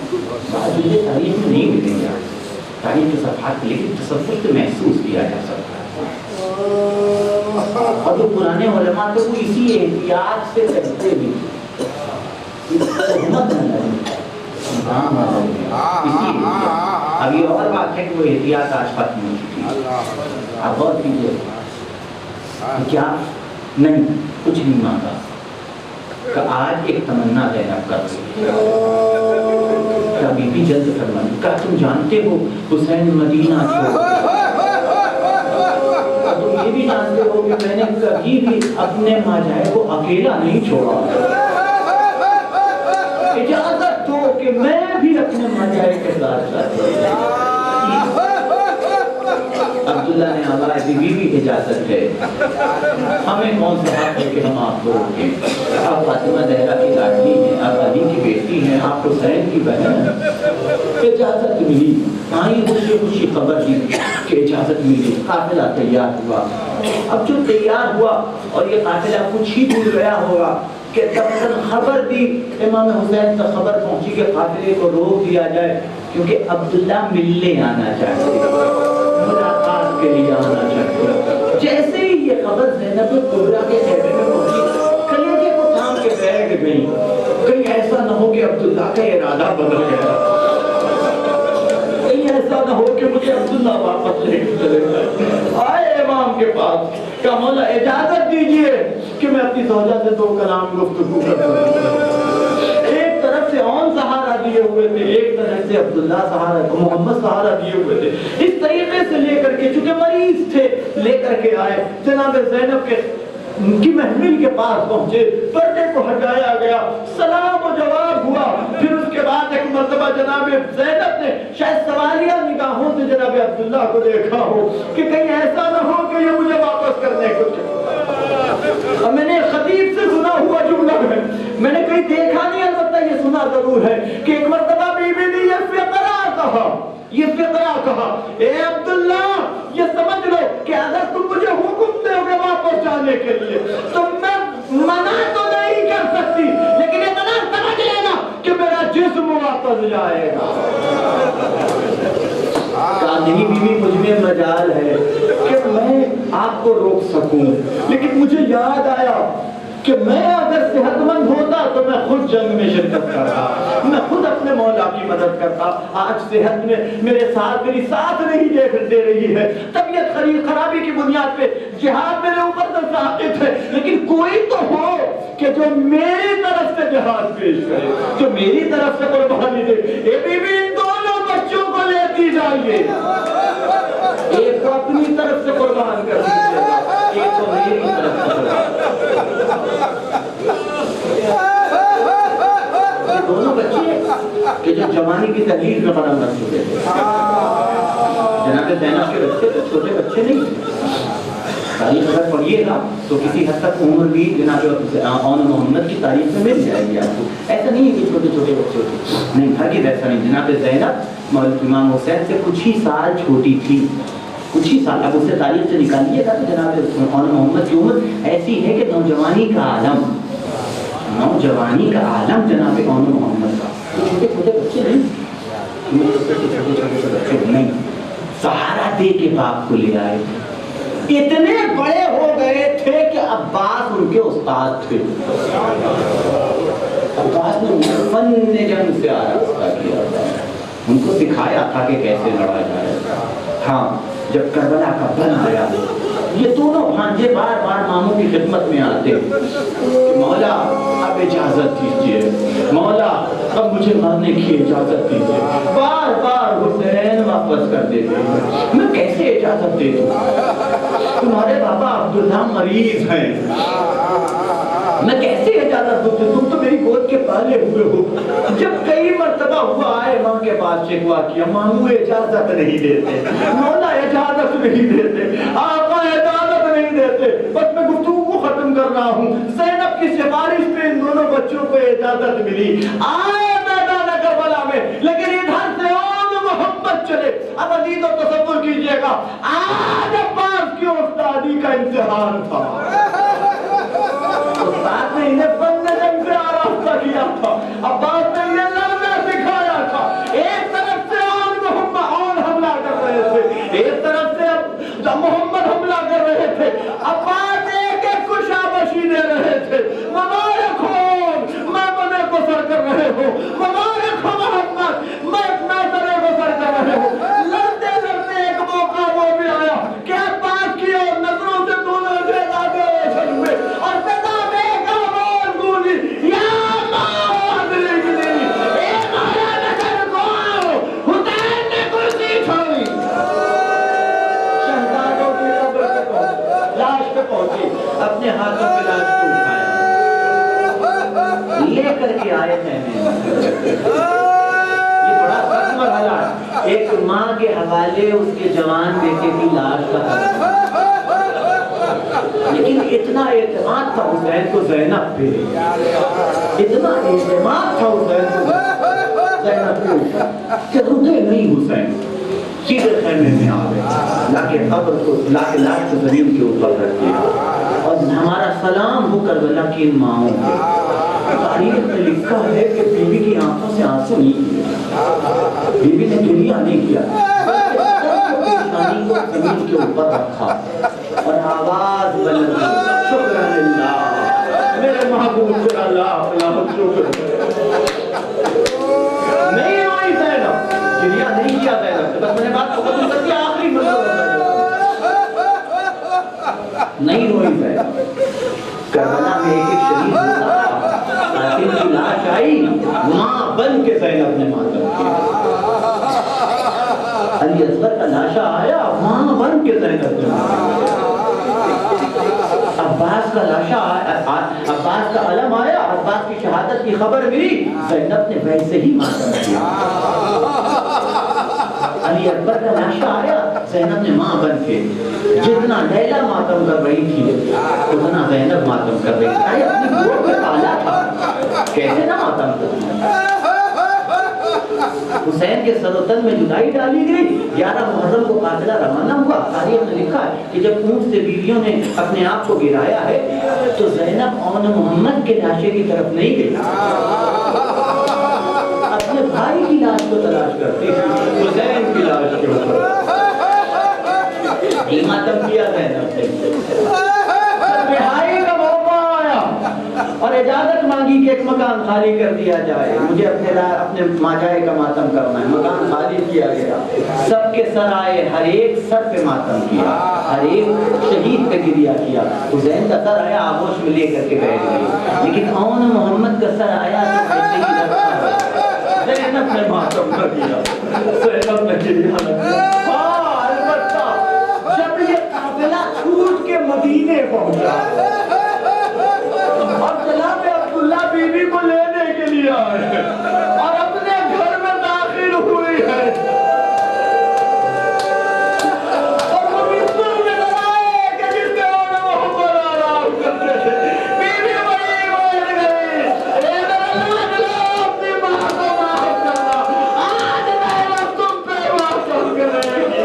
بعض جملے تاریخ میں نہیں ملیں گے، تاریخ کے صفحات میں، لیکن تصور سے محسوس کیا جا سکتا ہے۔ اور جو پرانے علماء تو وہ اسی احتیاط سے کہتے بھی ابھی اور بات ہے کہ وہ احتیاط آج ختم ہو چکی ہے۔ آپ غور کیجیے، کیا نہیں کچھ نہیں مانگا کہ آج ایک تمنا زینب کر رہی ہے کہ بی بی جلد فرمائیں، کیا تم جانتے ہو حسین مدینہ چھوڑ، تم یہ بھی جانتے ہو کہ میں نے کبھی بھی اپنے ماجائے کو اکیلا نہیں چھوڑا، اجازت دو کہ میں بھی اپنے ماجائے کے ساتھ عبداللہ نے آواز دی، بھی اجازت ہے، ہمیں کون سا حق ہے کہ ہم آپ کو روکیں؟ آپ فاطمہ زہرا کی لاڈلی ہیں، آپ علی کی بیٹی ہیں، آپ حسین کی بہن ہیں، اجازت ملی، آئیں خوشی خوشی خبر دی کہ اجازت ملی، قافلہ تیار ہوا۔ اب جو تیار ہوا اور یہ قافلہ کچھ ہی دور گیا ہوگا کہ تب خبر دی، امام حسین تک خبر پہنچی کہ قافلے کو روک دیا جائے، کیونکہ عبداللہ ملنے آنا چاہتے ہیں، ملاقات کے لیے آنا چاہتے ہیں۔ جیسے ہی یہ خبر زینب کبریٰ کے خیمے میں پہنچی، کلیجے کو تھام کے بیٹھ گئی، کہیں ایسا نہ ہو کہ عبداللہ کا ارادہ بدل گیا، کہیں ایسا نہ ہو کہ مجھے عبداللہ واپس لے کے چلے گئے۔ آئے امام کے پاس کہ مولا اجازت دیجئے کہ میں اپنی زوجہ سے دو کلام گفتگو کر سکوں۔ ایک طرف سے اون سہارا دیے ہوئے تھے، ایک طرف سے عبداللہ سہارا، محمد سہارا دیے ہوئے تھے، اس طریقے سے لے کر کے، چونکہ مریض تھے، لے کر کے آئے، جناب زینب کے کی محمل کے پاس پہنچے، پردے کو ہٹایا گیا، سلام و جواب ہوا، پھر اس کے بعد ایک مرتبہ جناب زینب نے شاید سوالیہ نگاہوں سے جناب عبداللہ کو دیکھا ہو کہ کہیں ایسا نہ ہو کہ یہ مجھے واپس کرنے کو چاہے۔ اور میں نے خطیب سے سنا ہوا جملہ ہے، میں نے کہیں دیکھا نہیں، البتہ یہ سنا ضرور ہے کہ ایک مرتبہ بی بی نے یہ فقرہ کہا، یہ فقرہ کہا، اے عبداللہ یہ سمجھ لو کہ اگر تم مجھے حکم دو گے واپس جانے کے لیے تو میں منع تو نہیں کر سکتی، لیکن اتنا سمجھ لینا کہ میرا جسم واپس جائے گا۔ کہا نہیں بیوی، مجھ میں مجال ہے کہ میں آپ کو روک سکوں، لیکن مجھے یاد آیا کہ میں اگر صحت مند ہوتا تو میں خود جنگ میں شرکت کرتا، میں خود اپنے مولا کی مدد کرتا. آج صحت میں میرے ساتھ میری ساتھ نہیں دے رہی ہے. طبیعت خرابی کی بنیاد پہ جہاد میرے اوپر تو ثابت ہے, لیکن کوئی تو ہو کہ جو میری طرف سے جہاد پیش کرے, جو میری طرف سے قربانی دے. اے بی بی ان دونوں بچوں کو لیتی جائیے, ایک کو اپنی طرف سے قربان کر دیجیے گا, ایک کو میری طرف سے قربان. یہ دونوں بچے کہ جو جوانی کی تکلیف میں قدم رکھ چکے تھے. جناب زینب کے بچے تو چھوٹے بچے نہیں تھے. تاریخ اگر پڑھیے گا تو کسی حد تک عمر بھی جناب اون محمد کی تاریخ میں مل جائے گی آپ کو. ایسا نہیں ہے کہ چھوٹے چھوٹے بچے ہوتے, نہیں, ہرگز ایسا نہیں. جناب زینب امام حسین سے کچھ ہی سال چھوٹی تھی, کچھ ہی سال. اب اسے تاریخ سے نکالیے گا تو جناب اون محمد کی عمر ایسی ہے کہ نوجوانی کا عالم, نوجوانی کا عالم جناب اون محمد کا. چھوٹے چھوٹے بچے نہیں, چھوٹے بچے نہیں, سہارا دے کے باپ کو لے آئے. اتنے بڑے ہو گئے تھے کہ عباس ان کے استاد تھے. عباس نے فن جنگ سے آراستہ کیا تھا, ان کو سکھایا تھا کہ کیسے لڑا جائے. ہاں, جب کربلا کا بن آیا, یہ دونوں بھانجے بار بار ماموں کی خدمت میں آتے کہ مولا اب اجازت دیجیے, مولا اب مجھے مرنے کی اجازت دیجیے. بار بار حسین واپس کر دیتے, میں کیسے اجازت دے دوں, تمہارے بابا عبداللہ مریض ہیں, میں کیسے اجازت دوں, تم تو میری گود کے پالے ہوئے ہو. جب کئی مرتبہ ہوا آئے ماں کے پاس شکوا کیا, ماموں اجازت نہیں دیتے, مولا اجازت نہیں دیتے, آقا اجازت نہیں دیتے. بس میں گفتگو کو ختم کر رہا ہوں. زینب کی سفارش پہ ان دونوں بچوں کو اجازت ملی, آئے میدان کربلا میں. لیکن ادھر سے اون محمد چلے. اب عزیز و تصور کیجئے گا, آج عباس کی استادی کا امتحان تھا. استاد نے انہیں فن جنگ سے آراستہ کیا تھا, عباس نے انہیں لڑنا سکھایا تھا. ایک طرف سے اون حملہ کر رہے تھے, ایک طرف سے محمد حملہ کر رہے تھے. عباس ایک ایک کو شاباشی دے رہے تھے, مبارک ہو میں کو سر کر رہے ہو, مبارک ہو محمد میں اپنا سرے کو سر کر رہے ہو. لڑتے لڑتے ایک موقع وہ بھی آیا کہ عباس کی اور نظروں سے دونوں شہزادے روشن ہوئے اور صدا میں ایک آواز گونجی, یا موت لکھنی, اے مولا نظر کو آؤ, حسین نے کرسی چھوڑی. شہزادوں کی قبر پہ پہنچے, لاش پہ پہنچے, اپنے ہاتھوں پہ لاش کو اٹھایا, لے کر کے آئے ہیں. یہ بڑا سخت مرحلہ ہے. ایک ماں کے حوالے اس کے جوان بیٹے کی لاش کا تھا, لیکن اتنا اعتماد تھا حسین کو زینب پہ, اتنا اعتماد تھا حسین کو زینب پہ کہ رکے نہیں. حسین سیدھے خیمے میں آ گئے, لا کے قبر کو, لا کے لاش کو زمین کے اوپر رکھ دیا, اور ہمارا سلام ہو کربلا کی ان ماؤں کو. تاریخ میں لکھا ہے کہ بیوی کی آنکھوں سے آنسو نہیں کیے, بیوی نے گریہ نہیں کیا, پیشانی کو زمین کے اوپر رکھا اور آواز بلند کی, شکر اللہ میرے محبوب سے, اللہ شکر. نہیں روئی زینب, گریہ نہیں کیا زینب, بس میں نے بات کو ختم کر دیا. آخری نہیں روئی زینب. کربلا میں ایک شہید ہوتا, قاتل کی لاش آئی, ماں بن کے زینب نے ماتم کیا. علی اصغر کا لاشا آیا, ماں بن کے زینب نے ماتم کیا. عباس کا لاشا آیا, عباس کا علم آیا, عباس کی شہادت کی خبر ملی, زینب نے ویسے ہی ماتم کیا. علی اکبر کا لاشا آیا, زینب نے ماں بن کے, جتنا لیلا ماتم کر رہی تھی اتنا زینب ماتم کر رہی تھی. اپنی گود میں پالا تھا, کیسے نہ ماتم کرنا. حسین کے سر و تن میں جدائی ڈالی گئی. 11 محرم کو قافلہ روانہ ہوا. تاریخ میں لکھا ہے کہ جب اونٹ سے بیویوں نے اپنے آپ کو گرایا ہے تو زینب اون محمد کے لاشے کی طرف نہیں گئی, اپنے بھائی کی لاش کو تلاش کرتی تھی, حسین کی لاش کے اوپر. یہ ماتم کیا زینب نے. رہائی کا موقع آیا اور اجازت مانگی کہ ایک مقام مکان خالی کر دیا جائے، مجھے اپنے ماجائے کا ماتم کرنا ہے. مکان خالی کیا گیا، سب کے سر آئے، ہر ایک سر پہ ماتم کیا، ہر ایک شہید پہ گریا کیا. حسین کا سر آیا آغوش میں لے کر کے بیٹھ گئے، لیکن اون محمد کا سر آیا تو ایسے ہی رکھا. زینب نے ماتم کر دیا، زینب نے گریا. ہاں البتہ جب یہ قافلہ چھوٹ کے مدینے پہنچا اور جناب عبداللہ بیوی کو لینے کے لیے آئے اور اپنے گھر میں داخل ہوئی ہے اور وہ بستر میں لگائے کہ جس پہ اوپر آرام کرتے تھے. بیوی بڑی بڑھ گئی، اے اللہ اپنی ماں کو معاف کرنا، آج میں تم پہ معاف کرے گی.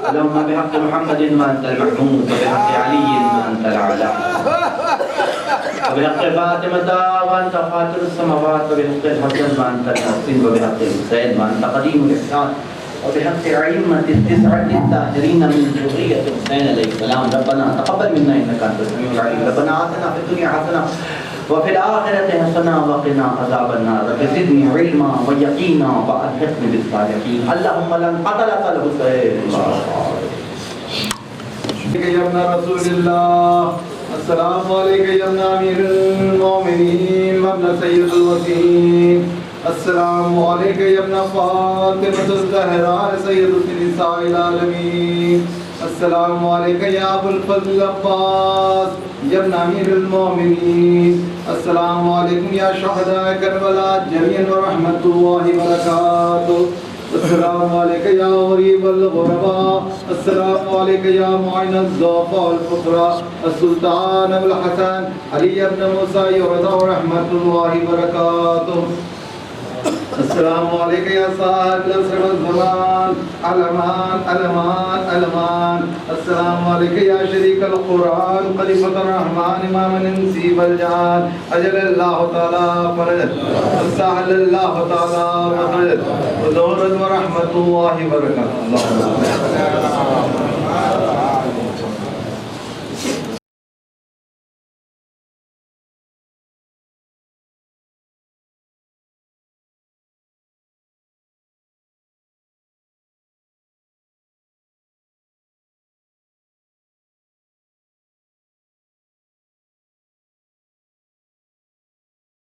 اللهم بحق محمد ما أنت المحمود وبحق علي ما أنت الأعلى وبحق فاطمة وأنت فاطر السماوات وبحق الحسن ما أنت المحسن وبحق الحسين ما أنت قديم الإحسان وبحق أئمة التسعة الطاهرين من ذرية الحسين عليه السلام. ربنا تقبل منا إنك أنت السميع العليم. ربنا آتنا في الدنيا حسنة وفي الآخرة حسنة وقنا عذاب النار. رب زدني علما ويقينا وألحقني بالصالحين. اللهم لن قتلك الحسين. یا ابن رسول اللہ، السلام علیکم یا ابن امیر المومنین و ابن سید الوسیم، السلام علیکم یا ابن فاطمة الزہراء سیدۃ النساء العالمین، السلام علیکم یا ابو الفضل عباس یا ابن امیر المومنین، السلام علیکم یا شہداء کربلا جمیعا ورحمۃ اللہ وبرکاتہ، السلام علیکم یا غریب الغرباء، السلام علیکم یا معین الضعفاء والفقراء، السلطان ابو الحسن علی ابن موسیٰ رضا رحمۃ اللہ وبرکاتہ، السلام علیکم یا صاحب العصر والزمان، علمان علمان علمان، السلام علیکم یا شریک القرآن خلیفۃ الرحمن امام الانسی والجان، اجل اللہ تعالی فرجت وسهل اللہ تعالی مخرجت ودورت ورحمۃ اللہ وبرکاتہ.